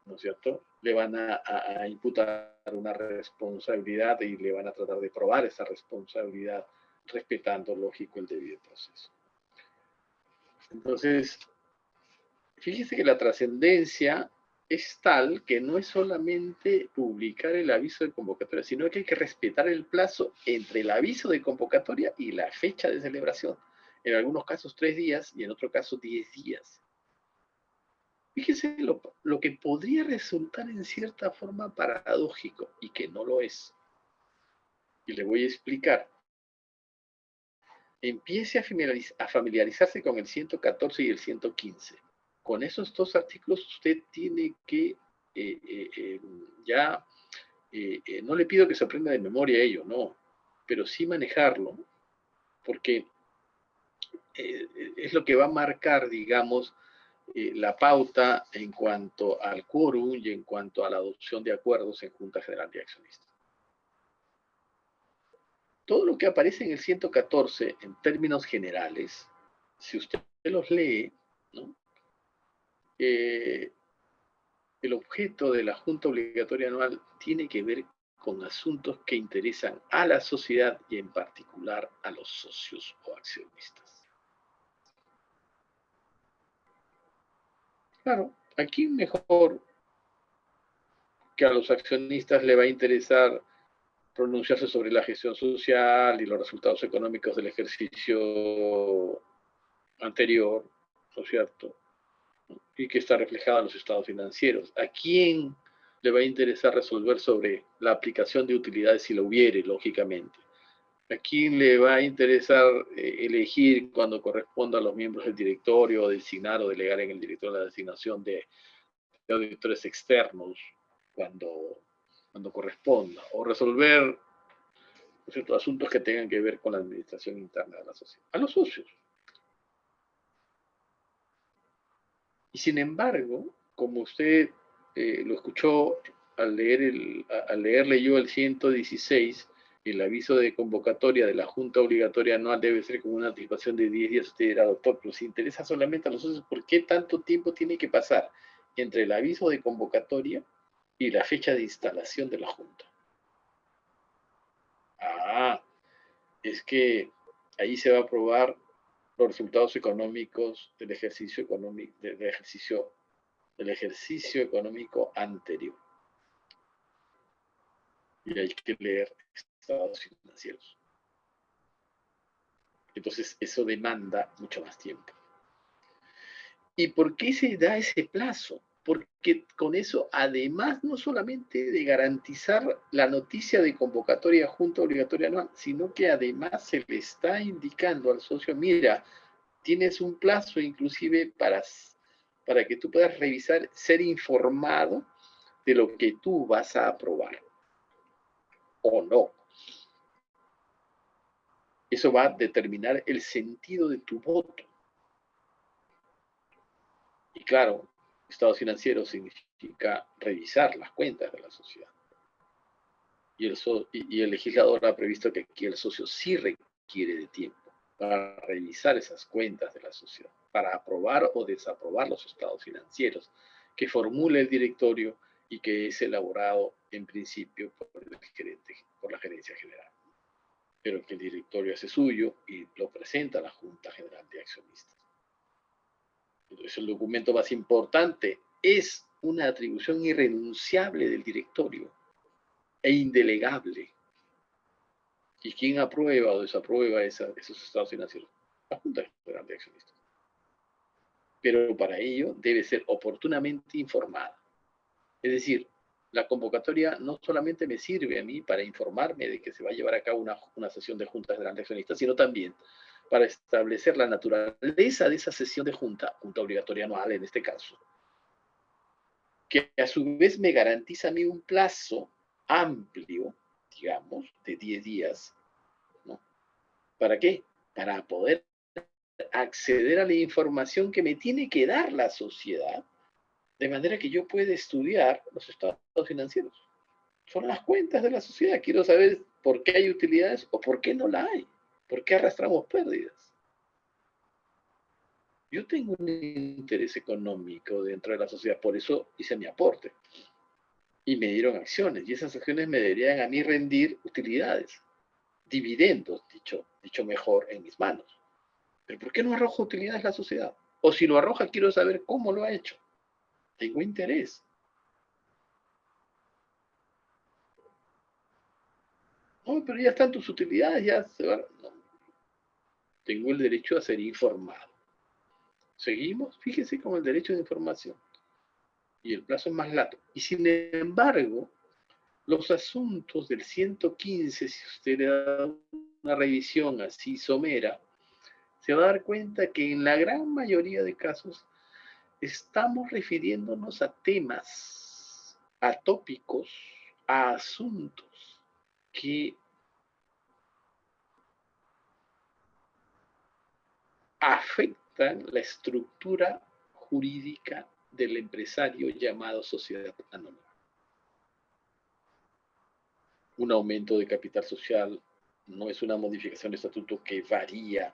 ¿no es cierto?, le van a imputar una responsabilidad y le van a tratar de probar esa responsabilidad respetando, lógico, el debido proceso. Entonces, fíjese que la trascendencia es tal que no es solamente publicar el aviso de convocatoria, sino que hay que respetar el plazo entre el aviso de convocatoria y la fecha de celebración. En algunos casos 3 días y en otros casos 10 días. Fíjese lo que podría resultar en cierta forma paradójico y que no lo es. Y le voy a explicar. Empiece a familiarizarse con el 114 y el 115. Con esos dos artículos usted tiene que no le pido que se aprenda de memoria ello, no, pero sí manejarlo, porque es lo que va a marcar, digamos, la pauta en cuanto al quórum y en cuanto a la adopción de acuerdos en Junta General de Accionistas. Todo lo que aparece en el 114 en términos generales, si usted los lee, ¿no? El objeto de la Junta Obligatoria Anual tiene que ver con asuntos que interesan a la sociedad y en particular a los socios o accionistas. Claro, aquí mejor que a los accionistas le va a interesar pronunciarse sobre la gestión social y los resultados económicos del ejercicio anterior, ¿no es cierto? Y que está reflejada en los estados financieros. ¿A quién le va a interesar resolver sobre la aplicación de utilidades si lo hubiere, lógicamente? ¿A quién le va a interesar elegir cuando corresponda a los miembros del directorio, o designar o delegar en el directorio la designación de auditores externos cuando corresponda? O resolver ciertos asuntos que tengan que ver con la administración interna de la sociedad. A los socios. Y sin embargo, como usted lo escuchó al leerle yo el 116, el aviso de convocatoria de la Junta Obligatoria Anual debe ser con una anticipación de 10 días. Usted dirá, doctor, pero si interesa solamente a los socios, ¿por qué tanto tiempo tiene que pasar entre el aviso de convocatoria y la fecha de instalación de la Junta? Es que ahí se va a aprobar los resultados económicos del ejercicio económico anterior. Y hay que leer estados financieros. Entonces, eso demanda mucho más tiempo. ¿Y por qué se da ese plazo? Porque con eso, además, no solamente de garantizar la noticia de convocatoria Junta Obligatoria Anual, sino que además se le está indicando al socio, mira, tienes un plazo inclusive para que tú puedas revisar, ser informado de lo que tú vas a aprobar o no. Eso va a determinar el sentido de tu voto. Y claro, estado financiero significa revisar las cuentas de la sociedad. Y el legislador ha previsto que aquí el socio sí requiere de tiempo para revisar esas cuentas de la sociedad, para aprobar o desaprobar los estados financieros que formule el directorio y que es elaborado en principio por la gerencia general, pero que el directorio hace suyo y lo presenta a la Junta General de Accionistas. Entonces, el documento más importante es una atribución irrenunciable del directorio e indelegable. ¿Y quién aprueba o desaprueba esos estados financieros? La Junta General de Accionistas. Pero para ello debe ser oportunamente informada. Es decir, la convocatoria no solamente me sirve a mí para informarme de que se va a llevar a cabo una sesión de Junta General de Accionistas, sino también para establecer la naturaleza de esa sesión de Junta Obligatoria Anual en este caso, que a su vez me garantiza a mí un plazo amplio, digamos, de 10 días, ¿no? ¿Para qué? Para poder acceder a la información que me tiene que dar la sociedad, de manera que yo pueda estudiar los estados financieros. Son las cuentas de la sociedad. Quiero saber por qué hay utilidades o por qué no la hay. ¿Por qué arrastramos pérdidas? Yo tengo un interés económico dentro de la sociedad, por eso hice mi aporte. Y me dieron acciones, y esas acciones me deberían a mí rendir utilidades, dividendos, dicho mejor, en mis manos. ¿Pero por qué no arroja utilidades la sociedad? O si lo arroja, quiero saber cómo lo ha hecho. Tengo interés. Oh, pero ya están tus utilidades, ya se van. No. Tengo el derecho a ser informado. Seguimos, fíjese con el derecho de información. Y el plazo es más largo. Y sin embargo, los asuntos del 115, si usted le da una revisión así somera, se va a dar cuenta que en la gran mayoría de casos estamos refiriéndonos a temas, a tópicos, a asuntos que afectan la estructura jurídica del empresario llamado sociedad anónima. Un aumento de capital social no es una modificación de estatuto que varía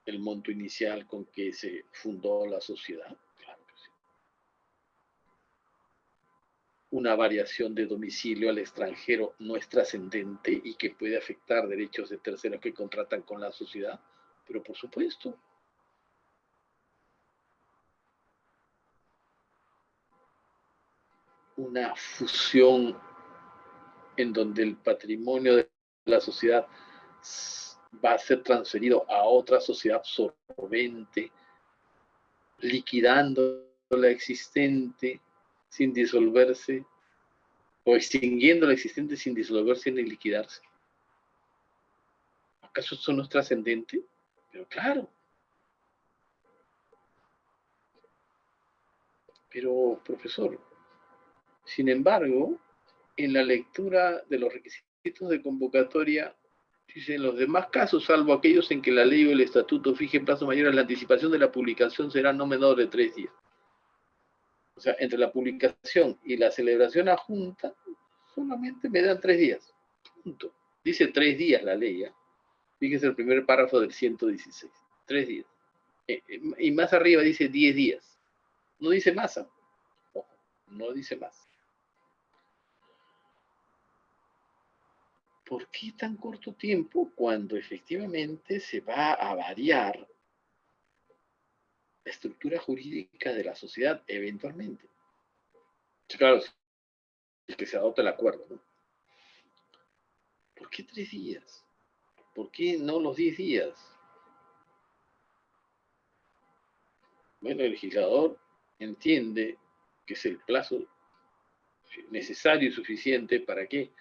el monto inicial con que se fundó la sociedad. Claro que sí. Una variación de domicilio al extranjero no es trascendente y que puede afectar derechos de terceros que contratan con la sociedad, pero por supuesto. Una fusión en donde el patrimonio de la sociedad va a ser transferido a otra sociedad absorbente, liquidando la existente sin disolverse, o extinguiendo la existente sin disolverse ni liquidarse. ¿Acaso eso no es trascendente? Pero claro. Pero, profesor, sin embargo, en la lectura de los requisitos de convocatoria, dice, en los demás casos, salvo aquellos en que la ley o el estatuto fije plazo mayor, la anticipación de la publicación será no menor de 3 días. O sea, entre la publicación y la celebración a junta, solamente me dan 3 días. Punto. Dice 3 días la ley, ¿eh? Fíjese el primer párrafo del 116. 3 días. Y más arriba dice 10 días. No dice más. Ojo, no dice más. ¿Por qué tan corto tiempo cuando efectivamente se va a variar la estructura jurídica de la sociedad eventualmente? Claro, es que se adopta el acuerdo, ¿no? ¿Por qué 3 días? ¿Por qué no los 10 días? Bueno, el legislador entiende que es el plazo necesario y suficiente para qué,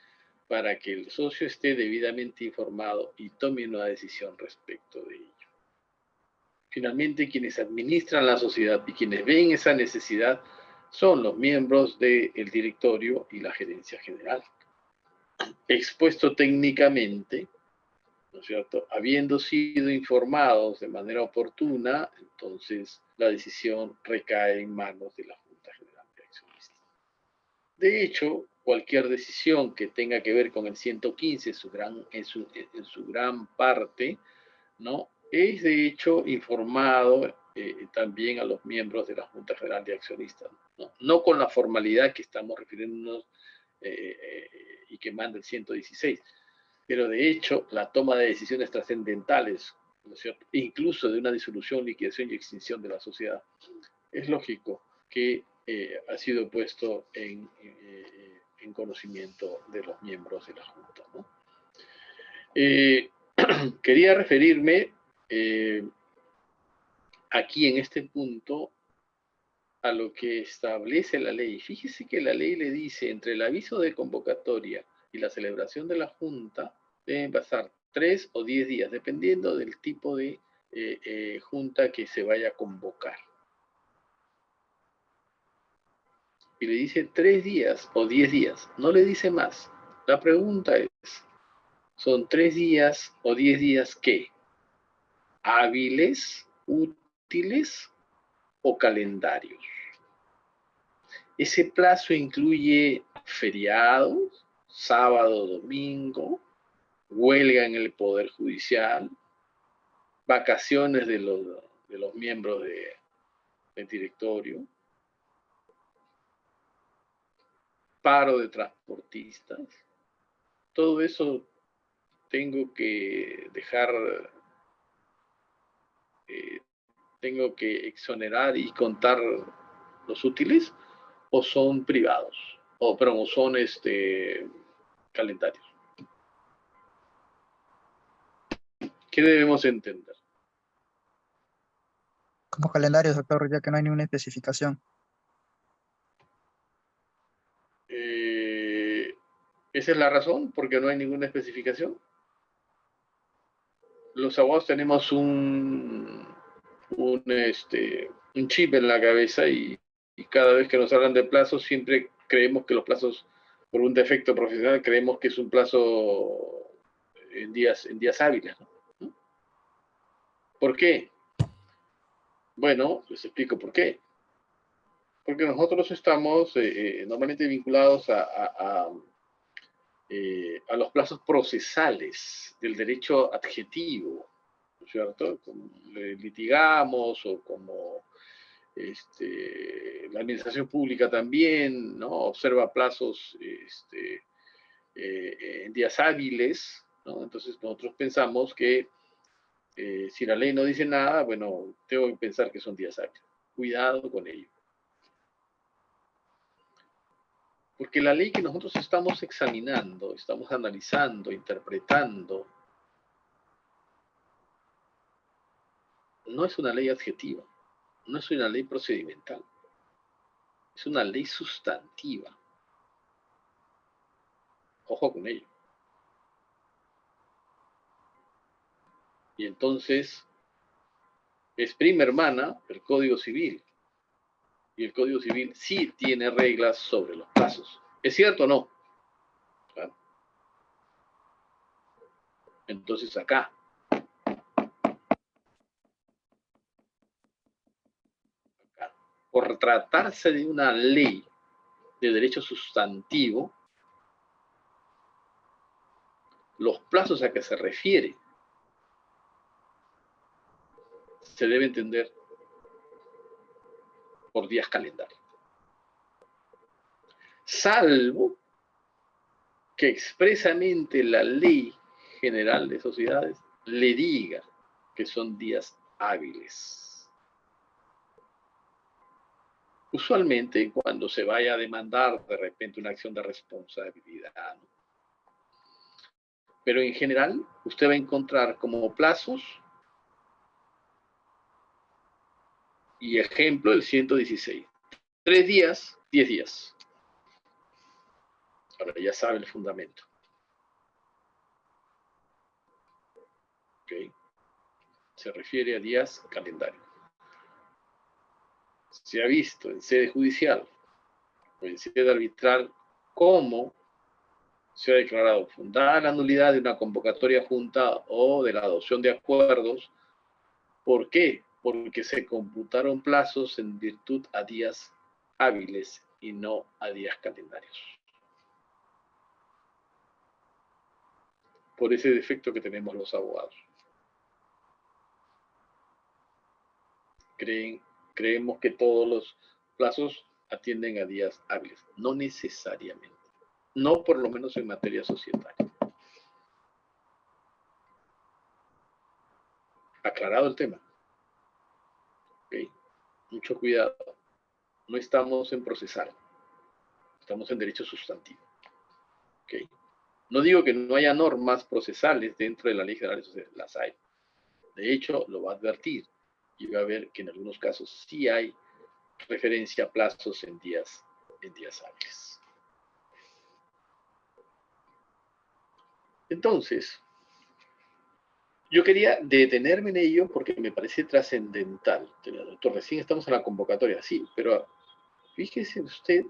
para que el socio esté debidamente informado y tome una decisión respecto de ello. Finalmente, quienes administran la sociedad y quienes ven esa necesidad son los miembros del directorio y la gerencia general. Expuesto técnicamente, ¿no es cierto? Habiendo sido informados de manera oportuna, entonces la decisión recae en manos de la Junta General de Accionistas. De hecho, cualquier decisión que tenga que ver con el 115 en su gran parte, ¿no? Es de hecho informado también a los miembros de la Junta General de Accionistas, ¿no? No con la formalidad que estamos refiriéndonos y que manda el 116, pero de hecho la toma de decisiones trascendentales, ¿no es cierto? Incluso de una disolución, liquidación y extinción de la sociedad, es lógico que ha sido puesto en conocimiento de los miembros de la Junta, ¿no? Quería referirme aquí en este punto a lo que establece la ley. Fíjese que la ley le dice, entre el aviso de convocatoria y la celebración de la Junta, deben pasar 3 o 10 días, dependiendo del tipo de Junta que se vaya a convocar. Y le dice 3 días o 10 días, no le dice más. La pregunta es, ¿son 3 días o 10 días qué? ¿Hábiles, útiles o calendarios? Ese plazo incluye feriados, sábado, domingo, huelga en el Poder Judicial, vacaciones de los miembros del directorio, paro de transportistas. Todo eso tengo que dejar, tengo que exonerar y contar los útiles, o son privados, o son calendarios. ¿Qué debemos entender? Como calendarios, doctor, ya que no hay ninguna especificación. Esa es la razón, porque no hay ninguna especificación. Los abogados tenemos un chip en la cabeza y cada vez que nos hablan de plazos siempre creemos que los plazos, por un defecto profesional, creemos que es un plazo en días hábiles, ¿no? ¿Por qué? Bueno, les explico por qué. Porque nosotros estamos normalmente vinculados a los plazos procesales del derecho adjetivo, ¿no es cierto? Como litigamos o como la administración pública también, ¿no? Observa plazos en días hábiles, ¿no? Entonces nosotros pensamos que si la ley no dice nada, bueno, tengo que pensar que son días hábiles. Cuidado con ello. Porque la ley que nosotros estamos examinando, estamos analizando, interpretando, no es una ley adjetiva, no es una ley procedimental, es una ley sustantiva. Ojo con ello. Y entonces es prima hermana el Código Civil. Y el Código Civil sí tiene reglas sobre los plazos. ¿Es cierto o no? ¿Claro? Entonces acá, por tratarse de una ley de derecho sustantivo, los plazos a que se refiere se debe entender por días calendarios. Salvo que expresamente la Ley General de Sociedades le diga que son días hábiles. Usualmente cuando se vaya a demandar de repente una acción de responsabilidad, ¿no? Pero en general usted va a encontrar como plazos y ejemplo el 116. 3 días, 10 días. Ahora ya sabe el fundamento. ¿Okay? Se refiere a días calendarios. Se ha visto en sede judicial o en sede arbitral cómo se ha declarado fundada la nulidad de una convocatoria junta o de la adopción de acuerdos. ¿Por qué? Porque se computaron plazos en virtud a días hábiles y no a días calendarios. Por ese defecto que tenemos los abogados. Creemos que todos los plazos atienden a días hábiles. No necesariamente. No por lo menos en materia societaria. Aclarado el tema. ¿Okay? Mucho cuidado. No estamos en procesal. Estamos en derecho sustantivo. ¿Okay? No digo que no haya normas procesales dentro de la Ley General de Sociedades. Las hay. De hecho, lo va a advertir. Y va a ver que en algunos casos sí hay referencia a plazos en días hábiles. Entonces, yo quería detenerme en ello porque me parece trascendental. Doctor, recién estamos en la convocatoria, sí, pero fíjese usted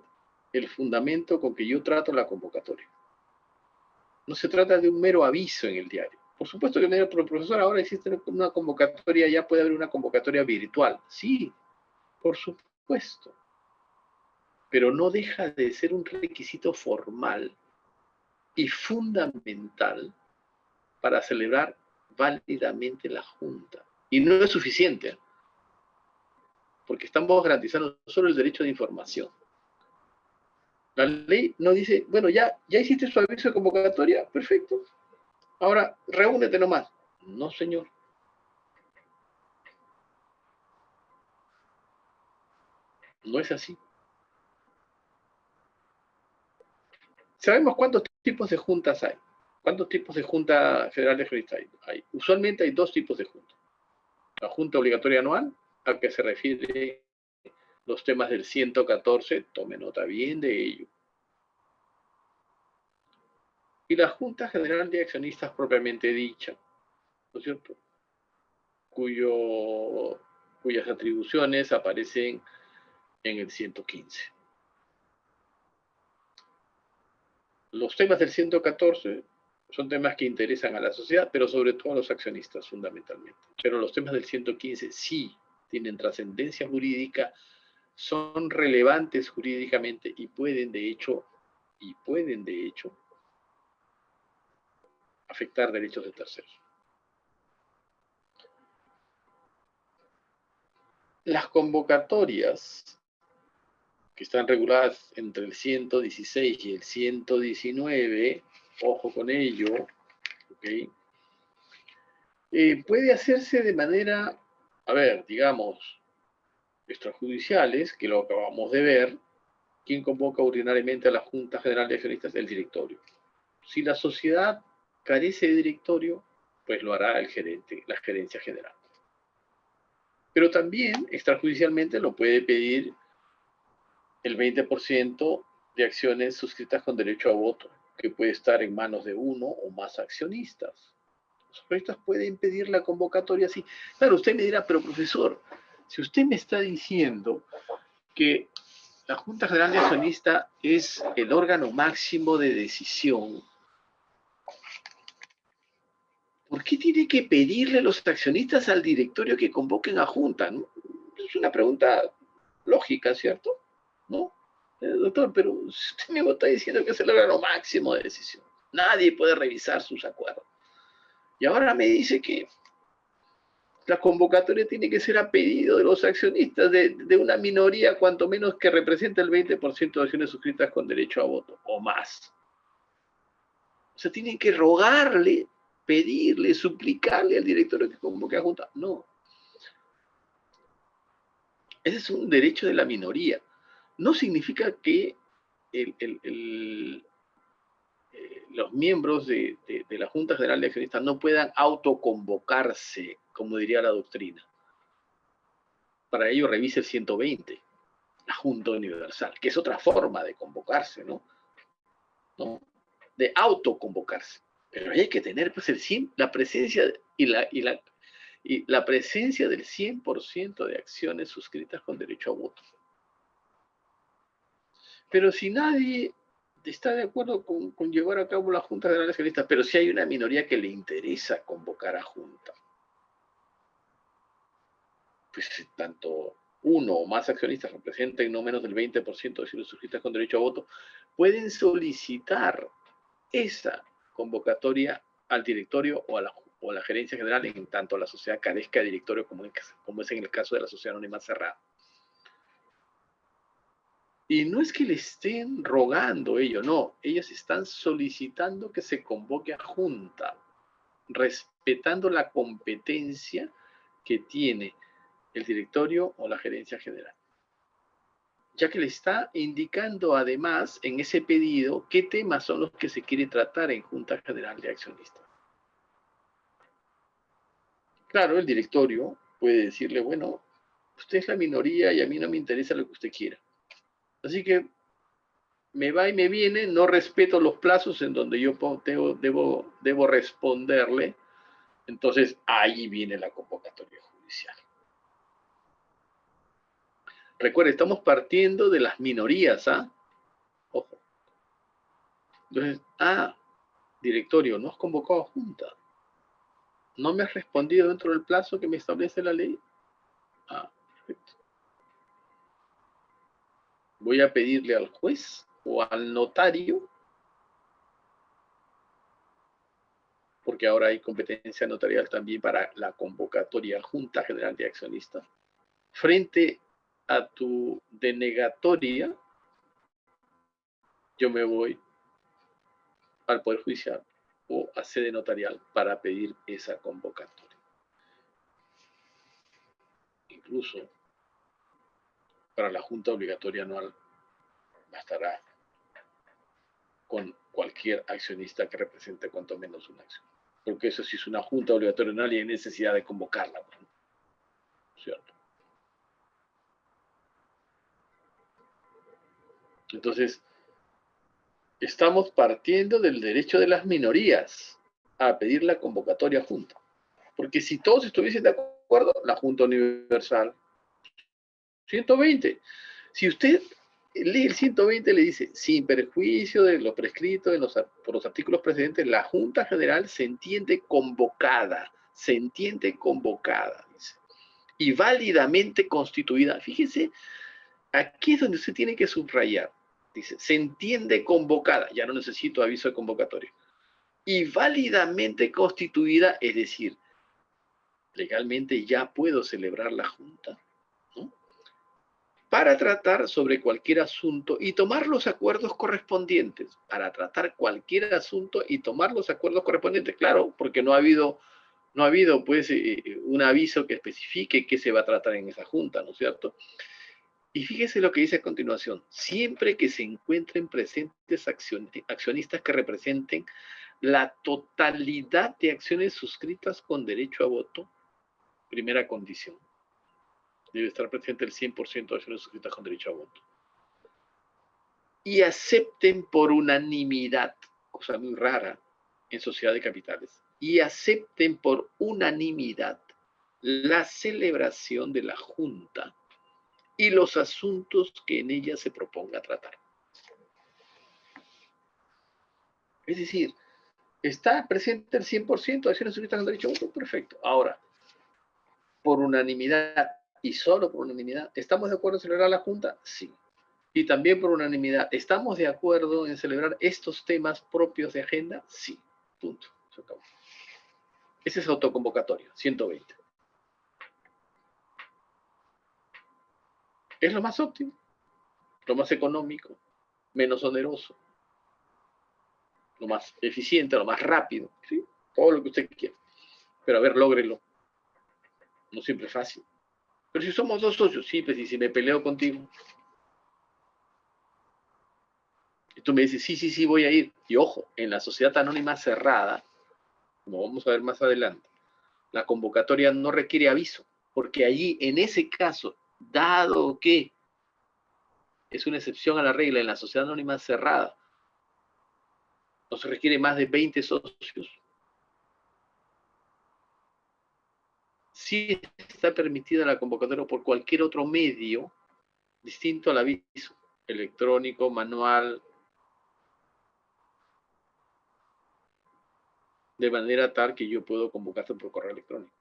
el fundamento con que yo trato la convocatoria. No se trata de un mero aviso en el diario. Por supuesto que el profesor ahora existe una convocatoria, ya puede haber una convocatoria virtual. Sí, por supuesto. Pero no deja de ser un requisito formal y fundamental para celebrar válidamente la Junta. Y no es suficiente, porque estamos garantizando solo el derecho de información. La ley no dice, bueno, ya hiciste su aviso de convocatoria, perfecto. Ahora, reúnete nomás. No, señor. No es así. ¿Sabemos cuántos tipos de juntas hay? ¿Cuántos tipos de junta federal de accionistas hay? Usualmente hay dos tipos de junta. La junta obligatoria anual, a que se refiere los temas del 114, tome nota bien de ello. Y la Junta General de Accionistas propiamente dicha, ¿no es cierto? Cuyas atribuciones aparecen en el 115. Los temas del 114 son temas que interesan a la sociedad, pero sobre todo a los accionistas fundamentalmente. Pero los temas del 115 sí tienen trascendencia jurídica, son relevantes jurídicamente y pueden de hecho afectar derechos de terceros. Las convocatorias que están reguladas entre el 116 y el 119, ojo con ello, ¿ok? Puede hacerse de manera, digamos, extrajudiciales, que lo acabamos de ver. ¿Quién convoca ordinariamente a la Junta General de Accionistas? El directorio. Si la sociedad carece de directorio, pues lo hará el gerente, la gerencia general. Pero también extrajudicialmente lo puede pedir el 20% de acciones suscritas con derecho a voto, que puede estar en manos de uno o más accionistas. Los accionistas pueden pedir la convocatoria así. Claro, usted me dirá, pero profesor, si usted me está diciendo que la Junta General de Accionistas es el órgano máximo de decisión, ¿por qué tiene que pedirle los accionistas al directorio que convoquen a Junta? ¿No? Es una pregunta lógica, ¿cierto? ¿No? Doctor, pero usted me está diciendo que es el órgano máximo de decisión. Nadie puede revisar sus acuerdos. Y ahora me dice que la convocatoria tiene que ser a pedido de los accionistas de una minoría, cuanto menos que representa el 20% de acciones suscritas con derecho a voto, o más. O sea, tienen que rogarle, pedirle, suplicarle al directorio que convoque a Junta. No. Ese es un derecho de la minoría. No significa que los miembros de la Junta General de Accionistas no puedan autoconvocarse, como diría la doctrina. Para ello revise el 120, la Junta Universal, que es otra forma de convocarse, ¿no? De autoconvocarse. Pero hay que tener pues, la presencia y la presencia del 100% de acciones suscritas con derecho a voto. Pero si nadie está de acuerdo con llevar a cabo la Junta General de Accionistas, pero si hay una minoría que le interesa convocar a Junta, pues tanto uno o más accionistas representen no menos del 20% de acciones suscritas con derecho a voto, pueden solicitar esa convocatoria al directorio o a la gerencia general, en tanto la sociedad carezca de directorio, como es en el caso de la sociedad anónima cerrada. Y no es que le estén rogando ellos, no, ellos están solicitando que se convoque a Junta, respetando la competencia que tiene el directorio o la gerencia general, ya que le está indicando además en ese pedido qué temas son los que se quiere tratar en Junta General de Accionistas. Claro, el directorio puede decirle, bueno, usted es la minoría y a mí no me interesa lo que usted quiera. Así que me va y me viene, no respeto los plazos en donde yo debo responderle. Entonces, ahí viene la convocatoria judicial. Recuerde, estamos partiendo de las minorías, ¿ah? Ojo. Entonces, directorio, no has convocado a Junta. ¿No me has respondido dentro del plazo que me establece la ley? Perfecto. Voy a pedirle al juez o al notario, porque ahora hay competencia notarial también para la convocatoria a Junta General de Accionistas. Frente a tu denegatoria, yo me voy al Poder Judicial o a sede notarial para pedir esa convocatoria. Incluso para la Junta Obligatoria Anual bastará con cualquier accionista que represente cuanto menos una acción. Porque eso sí es una junta obligatoria anual y hay necesidad de convocarla, ¿cierto? Entonces, estamos partiendo del derecho de las minorías a pedir la convocatoria junta. Porque si todos estuviesen de acuerdo, la Junta Universal, 120. Si usted lee el 120, le dice, sin perjuicio de lo prescrito por los artículos precedentes, la Junta General se entiende convocada, dice, y válidamente constituida. Fíjese, aquí es donde usted tiene que subrayar. Dice, se entiende convocada, ya no necesito aviso de convocatoria. Y válidamente constituida, es decir, legalmente ya puedo celebrar la Junta, ¿no?, para tratar sobre cualquier asunto y tomar los acuerdos correspondientes. Para tratar cualquier asunto y tomar los acuerdos correspondientes. Claro, porque no ha habido pues un aviso que especifique qué se va a tratar en esa Junta, ¿no es cierto? Y fíjese lo que dice a continuación. Siempre que se encuentren presentes accionistas que representen la totalidad de acciones suscritas con derecho a voto, primera condición, debe estar presente el 100% de acciones suscritas con derecho a voto, y acepten por unanimidad, cosa muy rara en sociedad de capitales, y acepten por unanimidad la celebración de la Junta y los asuntos que en ella se proponga tratar. Es decir, está presente el 100% de acciones suscritas con derecho a voto, perfecto. Ahora, por unanimidad y solo por unanimidad, ¿estamos de acuerdo en celebrar la Junta? Sí. Y también por unanimidad, ¿estamos de acuerdo en celebrar estos temas propios de agenda? Sí. Punto. Se acabó. Ese es autoconvocatorio, 120. Es lo más óptimo, lo más económico, menos oneroso, lo más eficiente, lo más rápido, ¿sí? Todo lo que usted quiera. Pero a ver, lógrelo. No siempre es fácil. Pero si somos dos socios, sí, pues, y si me peleo contigo, y tú me dices, sí, voy a ir. Y ojo, en la sociedad anónima cerrada, como vamos a ver más adelante, la convocatoria no requiere aviso, porque allí, en ese caso, dado que es una excepción a la regla en la sociedad anónima cerrada, no se requiere más de 20 socios, sí está permitida la convocatoria por cualquier otro medio distinto al aviso, electrónico, manual, de manera tal que yo puedo convocarte por correo electrónico.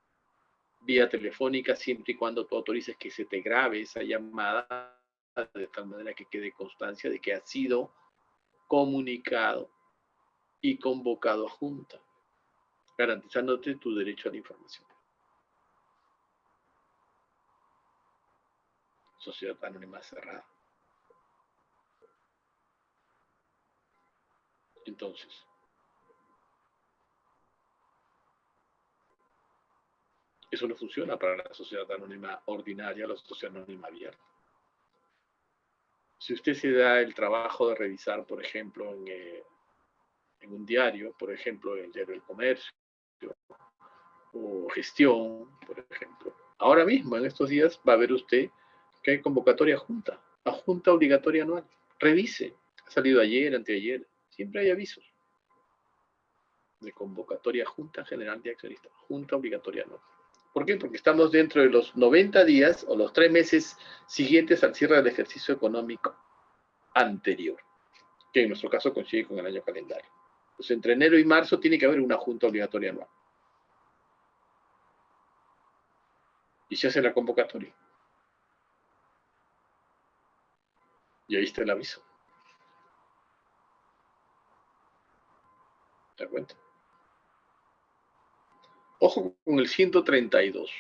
Vía telefónica, siempre y cuando tú autorices que se te grabe esa llamada, de tal manera que quede constancia de que ha sido comunicado y convocado a junta, garantizándote tu derecho a la información. Sociedad anónima cerrada. Entonces, eso no funciona para la sociedad anónima ordinaria, la sociedad anónima abierta. Si usted se da el trabajo de revisar, por ejemplo, en un diario, por ejemplo, el diario del Comercio, o Gestión, por ejemplo, ahora mismo, en estos días, va a ver usted que hay convocatoria a junta obligatoria anual. Revise. Ha salido ayer, anteayer. Siempre hay avisos de convocatoria Junta General de Accionistas. Junta obligatoria anual. ¿Por qué? Porque estamos dentro de los 90 días o los 3 meses siguientes al cierre del ejercicio económico anterior, que en nuestro caso coincide con el año calendario. Entonces, entre enero y marzo tiene que haber una junta obligatoria anual. Y se hace la convocatoria. Y ahí está el aviso. ¿Te das cuenta? Ojo con el 132.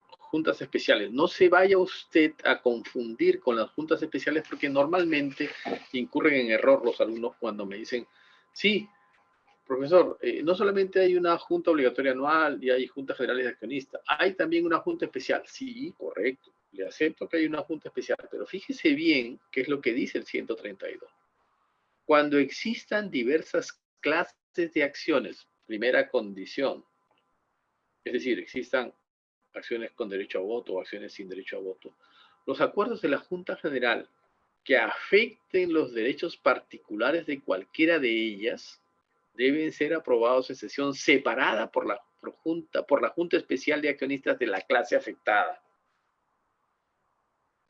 Juntas especiales. No se vaya usted a confundir con las juntas especiales porque normalmente incurren en error los alumnos cuando me dicen, sí, profesor, no solamente hay una junta obligatoria anual y hay juntas generales de accionistas, hay también una junta especial. Sí, correcto, le acepto que hay una junta especial, pero fíjese bien qué es lo que dice el 132. Cuando existan diversas clases de acciones, primera condición, es decir, existan acciones con derecho a voto o acciones sin derecho a voto, los acuerdos de la Junta General que afecten los derechos particulares de cualquiera de ellas deben ser aprobados en sesión separada por la Junta Especial de Accionistas de la clase afectada.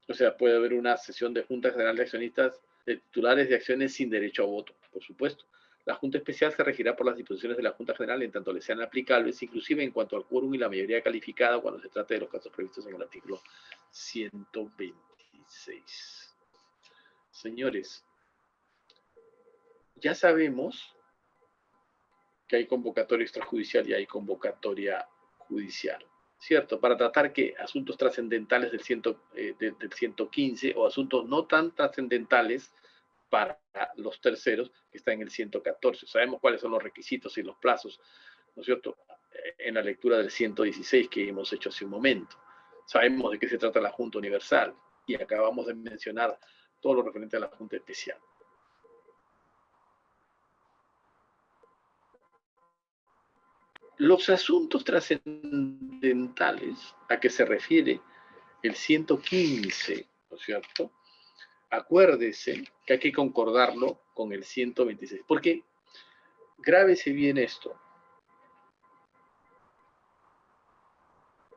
O sea, puede haber una sesión de Junta General de Accionistas de titulares de acciones sin derecho a voto, por supuesto. La Junta Especial se regirá por las disposiciones de la Junta General en tanto le sean aplicables, inclusive en cuanto al quórum y la mayoría calificada cuando se trate de los casos previstos en el artículo 126. Señores, ya sabemos que hay convocatoria extrajudicial y hay convocatoria judicial, ¿cierto? Para tratar que asuntos trascendentales del 115 o asuntos no tan trascendentales para los terceros que están en el 114. Sabemos cuáles son los requisitos y los plazos, ¿no es cierto? En la lectura del 116 que hemos hecho hace un momento. Sabemos de qué se trata la Junta Universal y acabamos de mencionar todo lo referente a la Junta Especial. Los asuntos trascendentales a que se refiere el 115, ¿no es cierto? Acuérdese que hay que concordarlo con el 126. Porque, grábese bien esto,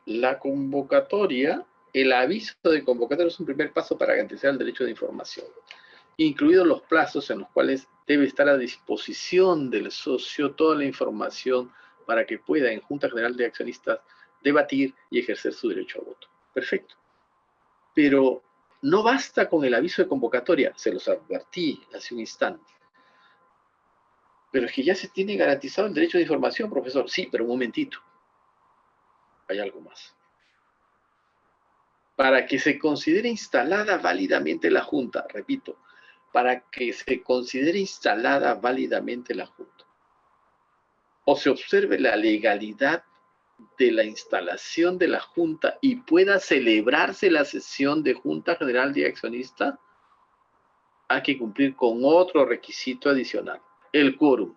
la convocatoria, el aviso de convocatoria es un primer paso para garantizar el derecho de información, incluidos los plazos en los cuales debe estar a disposición del socio toda la información para que pueda en Junta General de Accionistas debatir y ejercer su derecho a voto. Perfecto. Pero no basta con el aviso de convocatoria, se los advertí hace un instante. Pero es que ya se tiene garantizado el derecho de información, profesor. Sí, pero un momentito. Hay algo más. Para que se considere instalada válidamente la Junta, repito, para que se considere instalada válidamente la Junta, o se observe la legalidad de la instalación de la Junta y pueda celebrarse la sesión de Junta General de Accionistas, hay que cumplir con otro requisito adicional, el quórum.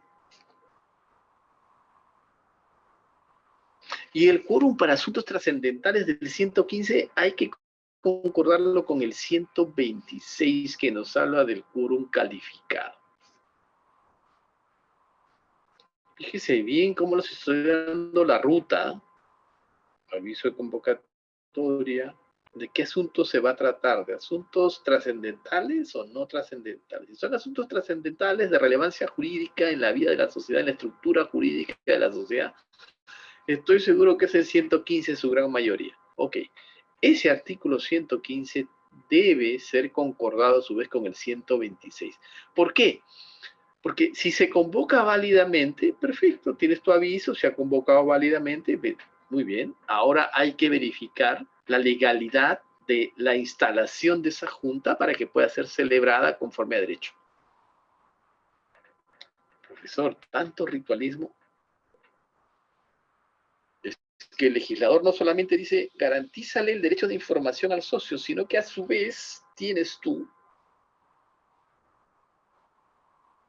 Y el quórum para asuntos trascendentales del 115 hay que concordarlo con el 126 que nos habla del quórum calificado. Fíjese bien cómo les estoy dando la ruta, aviso de convocatoria, de qué asuntos se va a tratar, de asuntos trascendentales o no trascendentales. Si son asuntos trascendentales de relevancia jurídica en la vida de la sociedad, en la estructura jurídica de la sociedad, estoy seguro que es el 115 en su gran mayoría. Ok, ese artículo 115 debe ser concordado a su vez con el 126. ¿Por qué? Porque si se convoca válidamente, perfecto, tienes tu aviso, se ha convocado válidamente, muy bien. Ahora hay que verificar la legalidad de la instalación de esa junta para que pueda ser celebrada conforme a derecho. Profesor, tanto ritualismo. Es que el legislador no solamente dice garantízale el derecho de información al socio, sino que a su vez tienes tú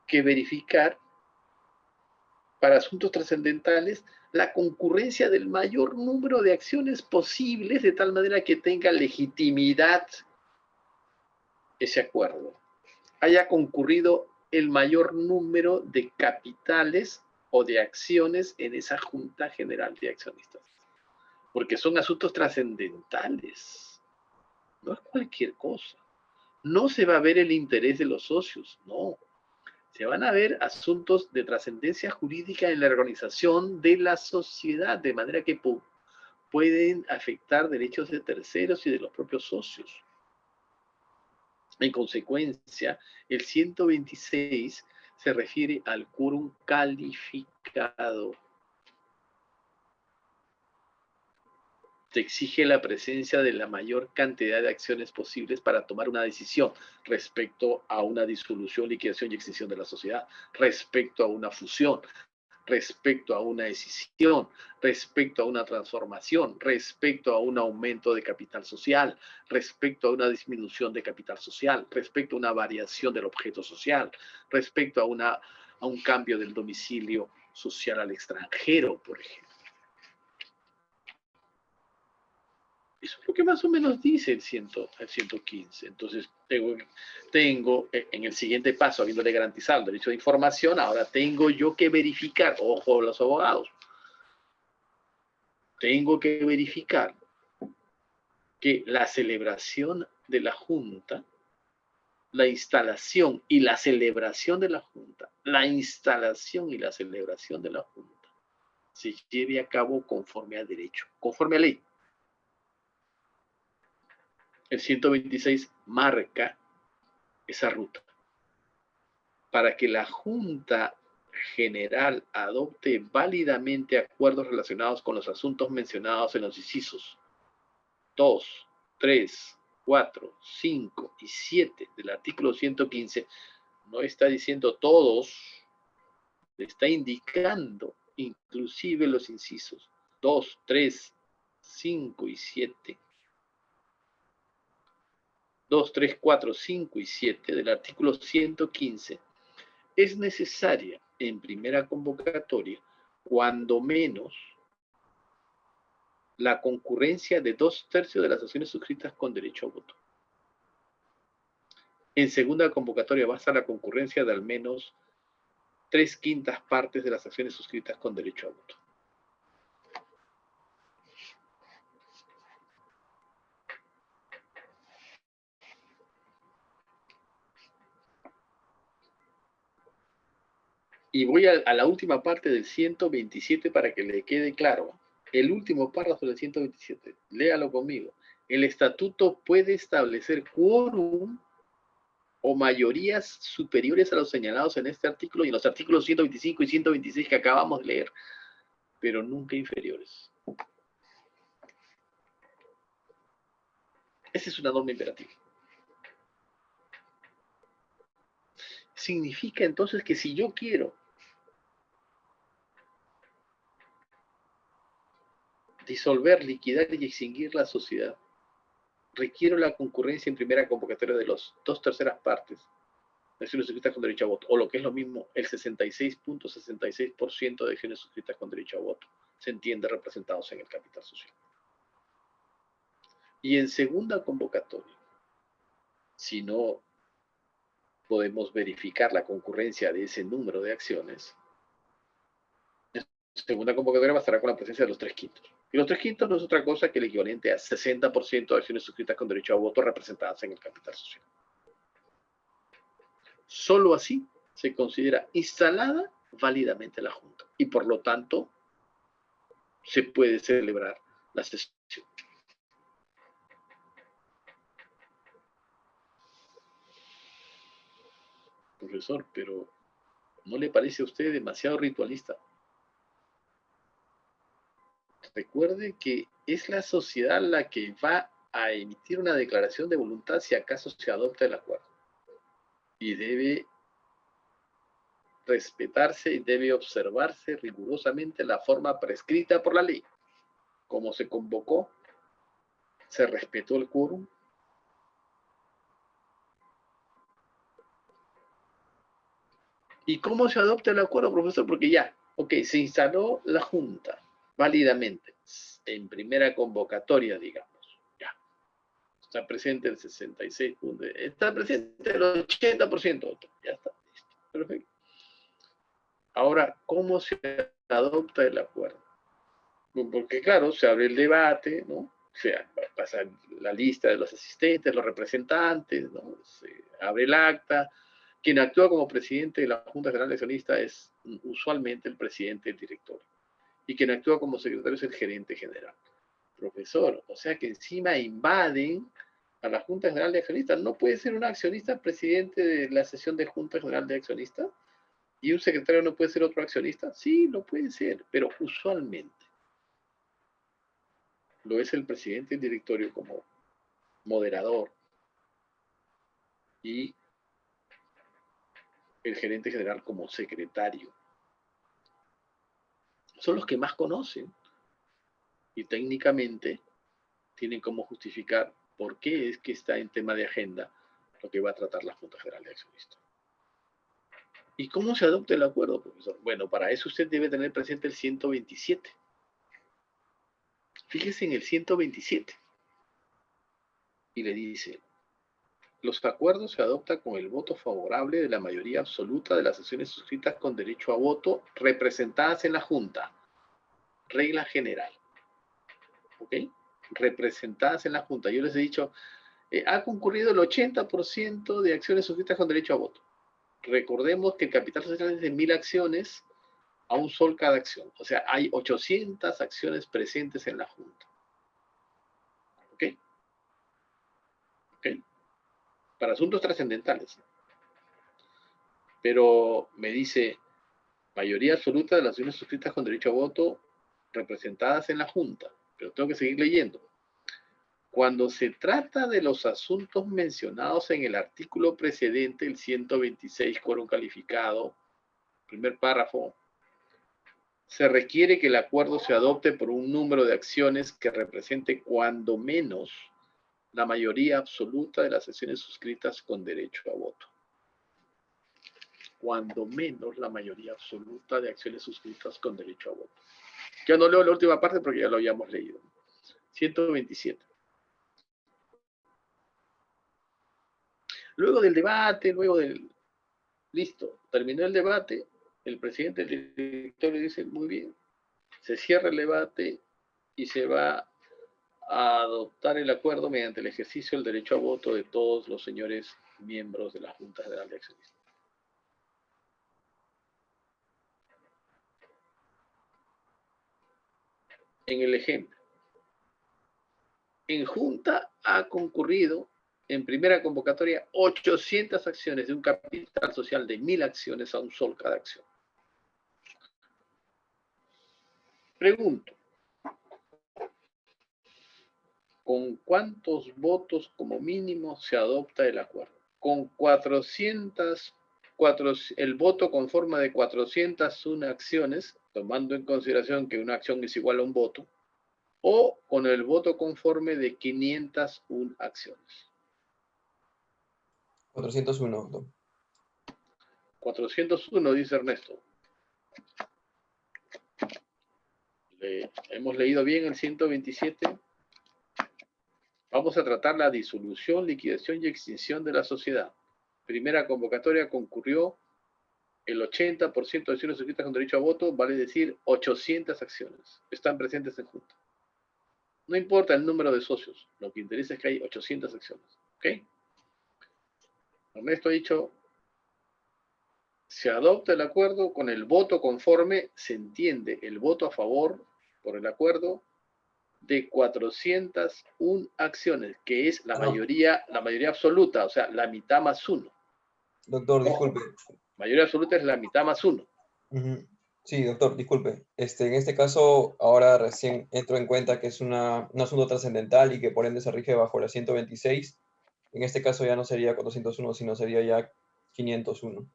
que verificar para asuntos trascendentales la concurrencia del mayor número de acciones posibles de tal manera que tenga legitimidad ese acuerdo. Haya concurrido el mayor número de capitales o de acciones en esa Junta General de Accionistas. Porque son asuntos trascendentales. No es cualquier cosa. No se va a ver el interés de los socios, no. Se van a ver asuntos de trascendencia jurídica en la organización de la sociedad, de manera que pueden afectar derechos de terceros y de los propios socios. En consecuencia, el 126 se refiere al quórum calificado. Se exige la presencia de la mayor cantidad de acciones posibles para tomar una decisión respecto a una disolución, liquidación y extinción de la sociedad, respecto a una fusión, respecto a una decisión, respecto a una transformación, respecto a un aumento de capital social, respecto a una disminución de capital social, respecto a una variación del objeto social, respecto a un cambio del domicilio social al extranjero, por ejemplo. Eso es lo que más o menos dice el 115. Entonces, tengo en el siguiente paso, habiéndole garantizado el derecho de información, ahora tengo yo que verificar, ojo los abogados, tengo que verificar que la celebración de la Junta, la instalación y la celebración de la Junta, la instalación y la celebración de la Junta, se lleve a cabo conforme a derecho, conforme a ley. El 126 marca esa ruta para que la Junta General adopte válidamente acuerdos relacionados con los asuntos mencionados en los incisos 2, 3, 4, 5 y 7 del artículo 115. No está diciendo todos, le está indicando inclusive los incisos 2, 3, 5 y 7. 2, 3, 4, 5 y 7 del artículo 115, es necesaria en primera convocatoria, cuando menos, la concurrencia de 2/3 de las acciones suscritas con derecho a voto. En segunda convocatoria basta la concurrencia de al menos 3/5 partes de las acciones suscritas con derecho a voto. Y voy a la última parte del 127 para que le quede claro. El último párrafo del 127. Léalo conmigo. El estatuto puede establecer quórum o mayorías superiores a los señalados en este artículo y en los artículos 125 y 126 que acabamos de leer, pero nunca inferiores. Esa es una norma imperativa. Significa entonces que si yo quiero disolver, liquidar y extinguir la sociedad, requiero la concurrencia en primera convocatoria de los 2/3 partes de acciones suscritas con derecho a voto, o lo que es lo mismo, el 66.66% de acciones suscritas con derecho a voto se entiende representados en el capital social. Y en segunda convocatoria, si no podemos verificar la concurrencia de ese número de acciones, en segunda convocatoria bastará con la presencia de los 3/5. Y los 3/5 no es otra cosa que el equivalente a 60% de acciones suscritas con derecho a voto representadas en el capital social. Solo así se considera instalada válidamente la Junta y por lo tanto se puede celebrar la sesión. Profesor, pero ¿no le parece a usted demasiado ritualista? Recuerde que es la sociedad la que va a emitir una declaración de voluntad si acaso se adopta el acuerdo. Y debe respetarse y debe observarse rigurosamente la forma prescrita por la ley. Como se convocó, se respetó el quórum. ¿Y cómo se adopta el acuerdo, profesor? Porque ya, ok, se instaló la Junta válidamente en primera convocatoria, digamos. Ya. Está presente el 66 puntos. Está presente el 80%. Ya está. Listo. Perfecto. Ahora, ¿cómo se adopta el acuerdo? Porque, claro, se abre el debate, ¿no? O sea, pasa la lista de los asistentes, los representantes, ¿no? Se abre el acta. Quien actúa como presidente de la Junta General de Accionistas es usualmente el presidente del directorio. Y quien actúa como secretario es el gerente general. Profesor, o sea que encima invaden a la Junta General de Accionistas. ¿No puede ser un accionista presidente de la sesión de Junta General de Accionistas? ¿Y un secretario no puede ser otro accionista? Sí, lo puede ser, pero usualmente lo es el presidente del directorio como moderador y el gerente general como secretario. son los que más conocen y técnicamente tienen cómo justificar por qué es que está en tema de agenda lo que va a tratar la Junta General de Accionistas. ¿Y cómo se adopta el acuerdo, profesor? Bueno, para eso usted debe tener presente el 127. Fíjese en el 127. Y le dice, los acuerdos se adoptan con el voto favorable de la mayoría absoluta de las sesiones suscritas con derecho a voto representadas en la Junta. Regla general. ¿Ok? Representadas en la Junta. Yo les he dicho, ha concurrido el 80% de acciones suscritas con derecho a voto. Recordemos que el capital social es de 1000 acciones a un sol cada acción. O sea, hay 800 acciones presentes en la Junta. ¿Ok? ¿Ok? Para asuntos trascendentales. Pero me dice, mayoría absoluta de las acciones suscritas con derecho a voto representadas en la Junta. Pero tengo que seguir leyendo. Cuando se trata de los asuntos mencionados en el artículo precedente, el 126, quórum calificado, primer párrafo, se requiere que el acuerdo se adopte por un número de acciones que represente cuando menos la mayoría absoluta de las sesiones suscritas con derecho a voto. Cuando menos la mayoría absoluta de acciones suscritas con derecho a voto. Ya no leo la última parte porque ya lo habíamos leído. 127. Luego del debate, listo, terminó el debate, el presidente del directorio dice, muy bien, se cierra el debate y se va a adoptar el acuerdo mediante el ejercicio del derecho a voto de todos los señores miembros de la Junta General de Accionistas. En el ejemplo, en Junta ha concurrido en primera convocatoria 800 acciones de un capital social de 1000 acciones a un sol cada acción. Pregunto, ¿con cuántos votos como mínimo se adopta el acuerdo? Con 400, el voto conforma de 401 acciones, tomando en consideración que una acción es igual a un voto, o con el voto conforme de 501 acciones. 401, doctor. 401, dice Ernesto. ¿Hemos leído bien el 127? Vamos a tratar la disolución, liquidación y extinción de la sociedad. Primera convocatoria concurrió el 80% de acciones suscritas con derecho a voto, vale decir 800 acciones. Están presentes en Junta. No importa el número de socios, lo que interesa es que hay 800 acciones. ¿Ok? Ernesto ha dicho, se adopta el acuerdo con el voto conforme, se entiende el voto a favor por el acuerdo de 401 acciones, que es la mayoría absoluta, o sea, la mitad más uno. Doctor, disculpe. Mayoría absoluta es la mitad más uno. Sí, doctor, disculpe. En este caso, ahora recién entro en cuenta que es un asunto trascendental y que por ende se rige bajo la 126. En este caso ya no sería 401, sino sería ya 501.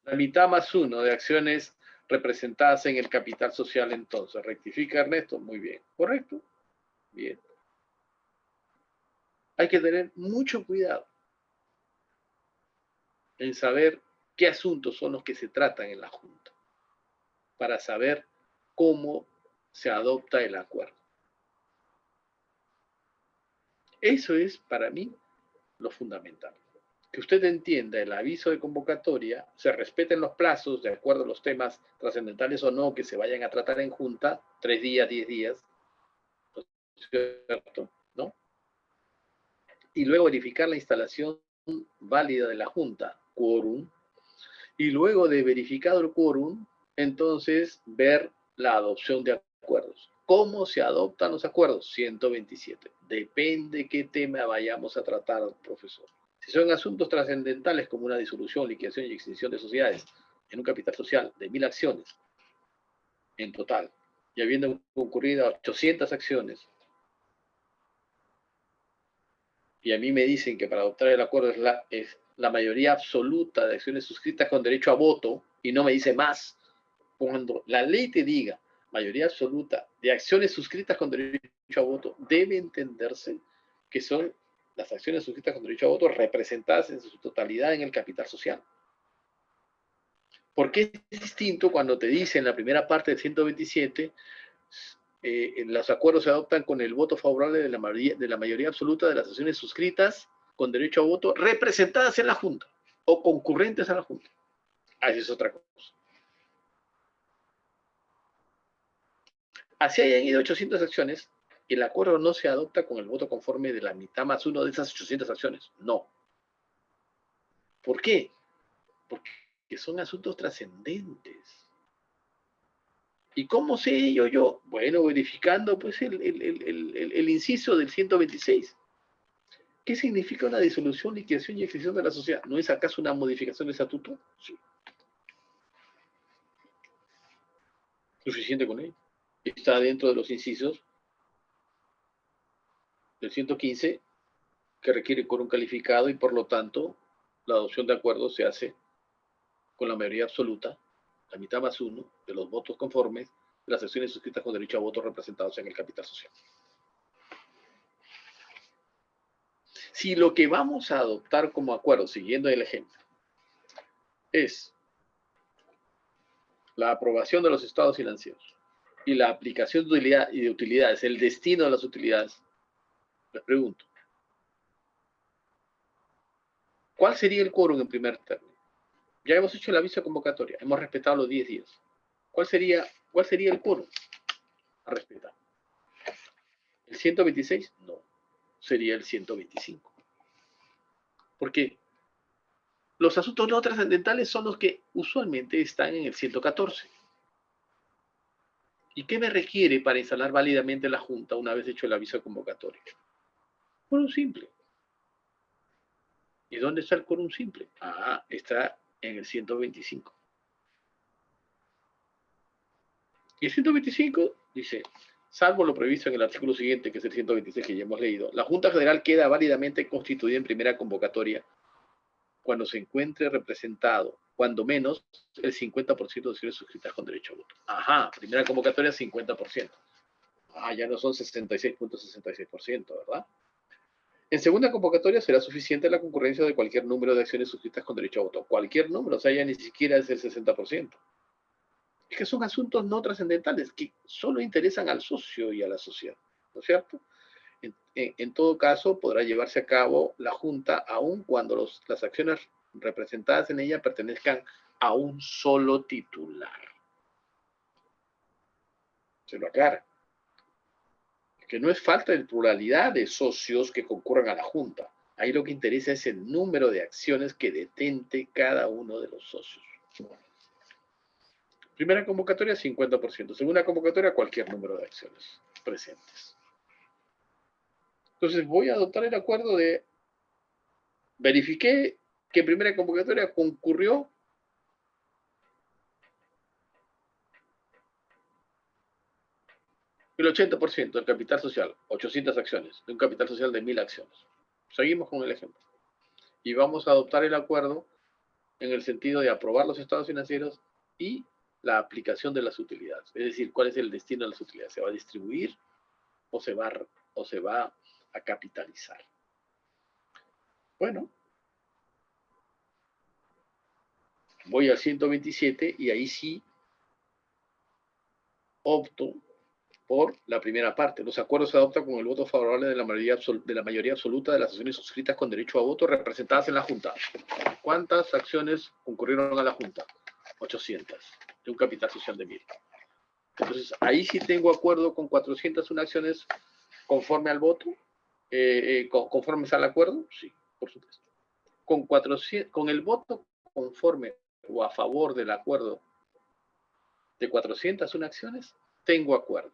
La mitad más uno de acciones representadas en el capital social, entonces. ¿Rectifica Ernesto? Muy bien. ¿Correcto? Bien. Hay que tener mucho cuidado en saber qué asuntos son los que se tratan en la Junta, para saber cómo se adopta el acuerdo. Eso es, para mí, lo fundamental. Que usted entienda el aviso de convocatoria, se respeten los plazos de acuerdo a los temas trascendentales o no que se vayan a tratar en Junta, 3 días, 10 días, ¿cierto? ¿No? Y luego verificar la instalación válida de la Junta, quórum, y luego de verificado el quórum, entonces ver la adopción de acuerdos. ¿Cómo se adoptan los acuerdos? 127. Depende qué tema vayamos a tratar, profesor. Si son asuntos trascendentales como una disolución, liquidación y extinción de sociedades en un capital social de 1000 acciones en total, y habiendo concurrido 800 acciones, y a mí me dicen que para adoptar el acuerdo es la mayoría absoluta de acciones suscritas con derecho a voto, y no me dice más, cuando la ley te diga mayoría absoluta de acciones suscritas con derecho a voto, debe entenderse que son las acciones suscritas con derecho a voto representadas en su totalidad en el capital social. Porque es distinto cuando te dice en la primera parte del 127, los acuerdos se adoptan con el voto favorable de la mayoría absoluta de las acciones suscritas con derecho a voto representadas en la Junta o concurrentes a la Junta. Esa es otra cosa. Así hayan ido 800 acciones, el acuerdo no se adopta con el voto conforme de la mitad más uno de esas 800 acciones. No. ¿Por qué? Porque son asuntos trascendentes. ¿Y cómo sé ello yo? Bueno, verificando pues el inciso del 126. ¿Qué significa una disolución, liquidación y extinción de la sociedad? ¿No es acaso una modificación del estatuto? Sí. ¿Suficiente con ello? Está dentro de los incisos del 115, que requiere quórum calificado y por lo tanto la adopción de acuerdos se hace con la mayoría absoluta, la mitad más uno, de los votos conformes de las acciones suscritas con derecho a voto representados en el capital social. Si lo que vamos a adoptar como acuerdo, siguiendo el ejemplo, es la aprobación de los estados financieros y la aplicación de utilidades, el destino de las utilidades, les pregunto, ¿cuál sería el quórum en primer término? Ya hemos hecho el aviso de convocatoria, hemos respetado los 10 días. ¿Cuál sería el quórum a respetar? ¿El 126? No, sería el 125. ¿Por qué? Los asuntos no trascendentales son los que usualmente están en el 114. ¿Y qué me requiere para instalar válidamente la Junta una vez hecho el aviso de convocatoria? Quórum simple. ¿Y dónde está el quórum simple? Ah, está en el 125. Y el 125 dice, salvo lo previsto en el artículo siguiente, que es el 126 que ya hemos leído, la Junta General queda válidamente constituida en primera convocatoria cuando se encuentre representado, cuando menos, el 50% de acciones suscritas con derecho a voto. Ajá, primera convocatoria 50%. Ah, ya no son 66.66%, ¿verdad? En segunda convocatoria será suficiente la concurrencia de cualquier número de acciones suscritas con derecho a voto. Cualquier número, o sea, ya ni siquiera es el 60%. Es que son asuntos no trascendentales que solo interesan al socio y a la sociedad, ¿no es cierto? En todo caso, podrá llevarse a cabo la Junta aun cuando las acciones representadas en ella pertenezcan a un solo titular. Se lo aclara. Que no es falta de pluralidad de socios que concurran a la Junta. Ahí lo que interesa es el número de acciones que detente cada uno de los socios. Primera convocatoria, 50%. Segunda convocatoria, cualquier número de acciones presentes. Entonces voy a adoptar el acuerdo de verifiqué que en primera convocatoria concurrió el 80% del capital social, 800 acciones, de un capital social de 1000 acciones. Seguimos con el ejemplo. Y vamos a adoptar el acuerdo en el sentido de aprobar los estados financieros y la aplicación de las utilidades. Es decir, cuál es el destino de las utilidades. ¿Se va a distribuir o se va a capitalizar? Bueno, voy al 127 y ahí sí opto por la primera parte. Los acuerdos se adoptan con el voto favorable de la mayoría absoluta de las acciones suscritas con derecho a voto representadas en la Junta. ¿Cuántas acciones concurrieron a la Junta? 800, de un capital social de 1000. Entonces, ahí sí tengo acuerdo con 401 acciones conforme al voto, conformes al acuerdo, sí, por supuesto. Con el voto conforme o a favor del acuerdo de 401 acciones, tengo acuerdo.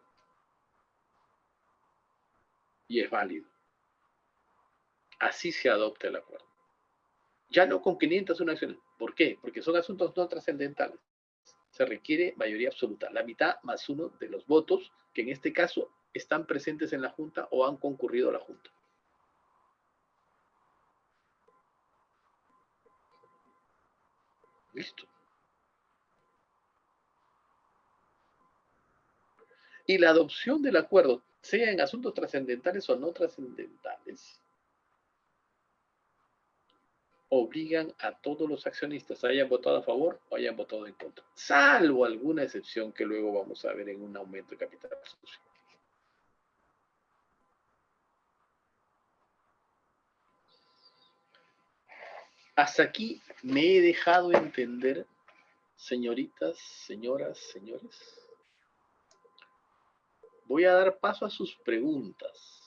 Y es válido. Así se adopta el acuerdo. Ya no con 501 acciones. ¿Por qué? Porque son asuntos no trascendentales. Se requiere mayoría absoluta, la mitad más uno de los votos que en este caso están presentes en la Junta o han concurrido a la Junta. Listo. y la adopción del acuerdo, sea en asuntos trascendentales o no trascendentales, obligan a todos los accionistas, hayan votado a favor o hayan votado en contra, salvo alguna excepción que luego vamos a ver en un aumento de capital social. Hasta aquí me he dejado entender, señoritas, señoras, señores. Voy a dar paso a sus preguntas.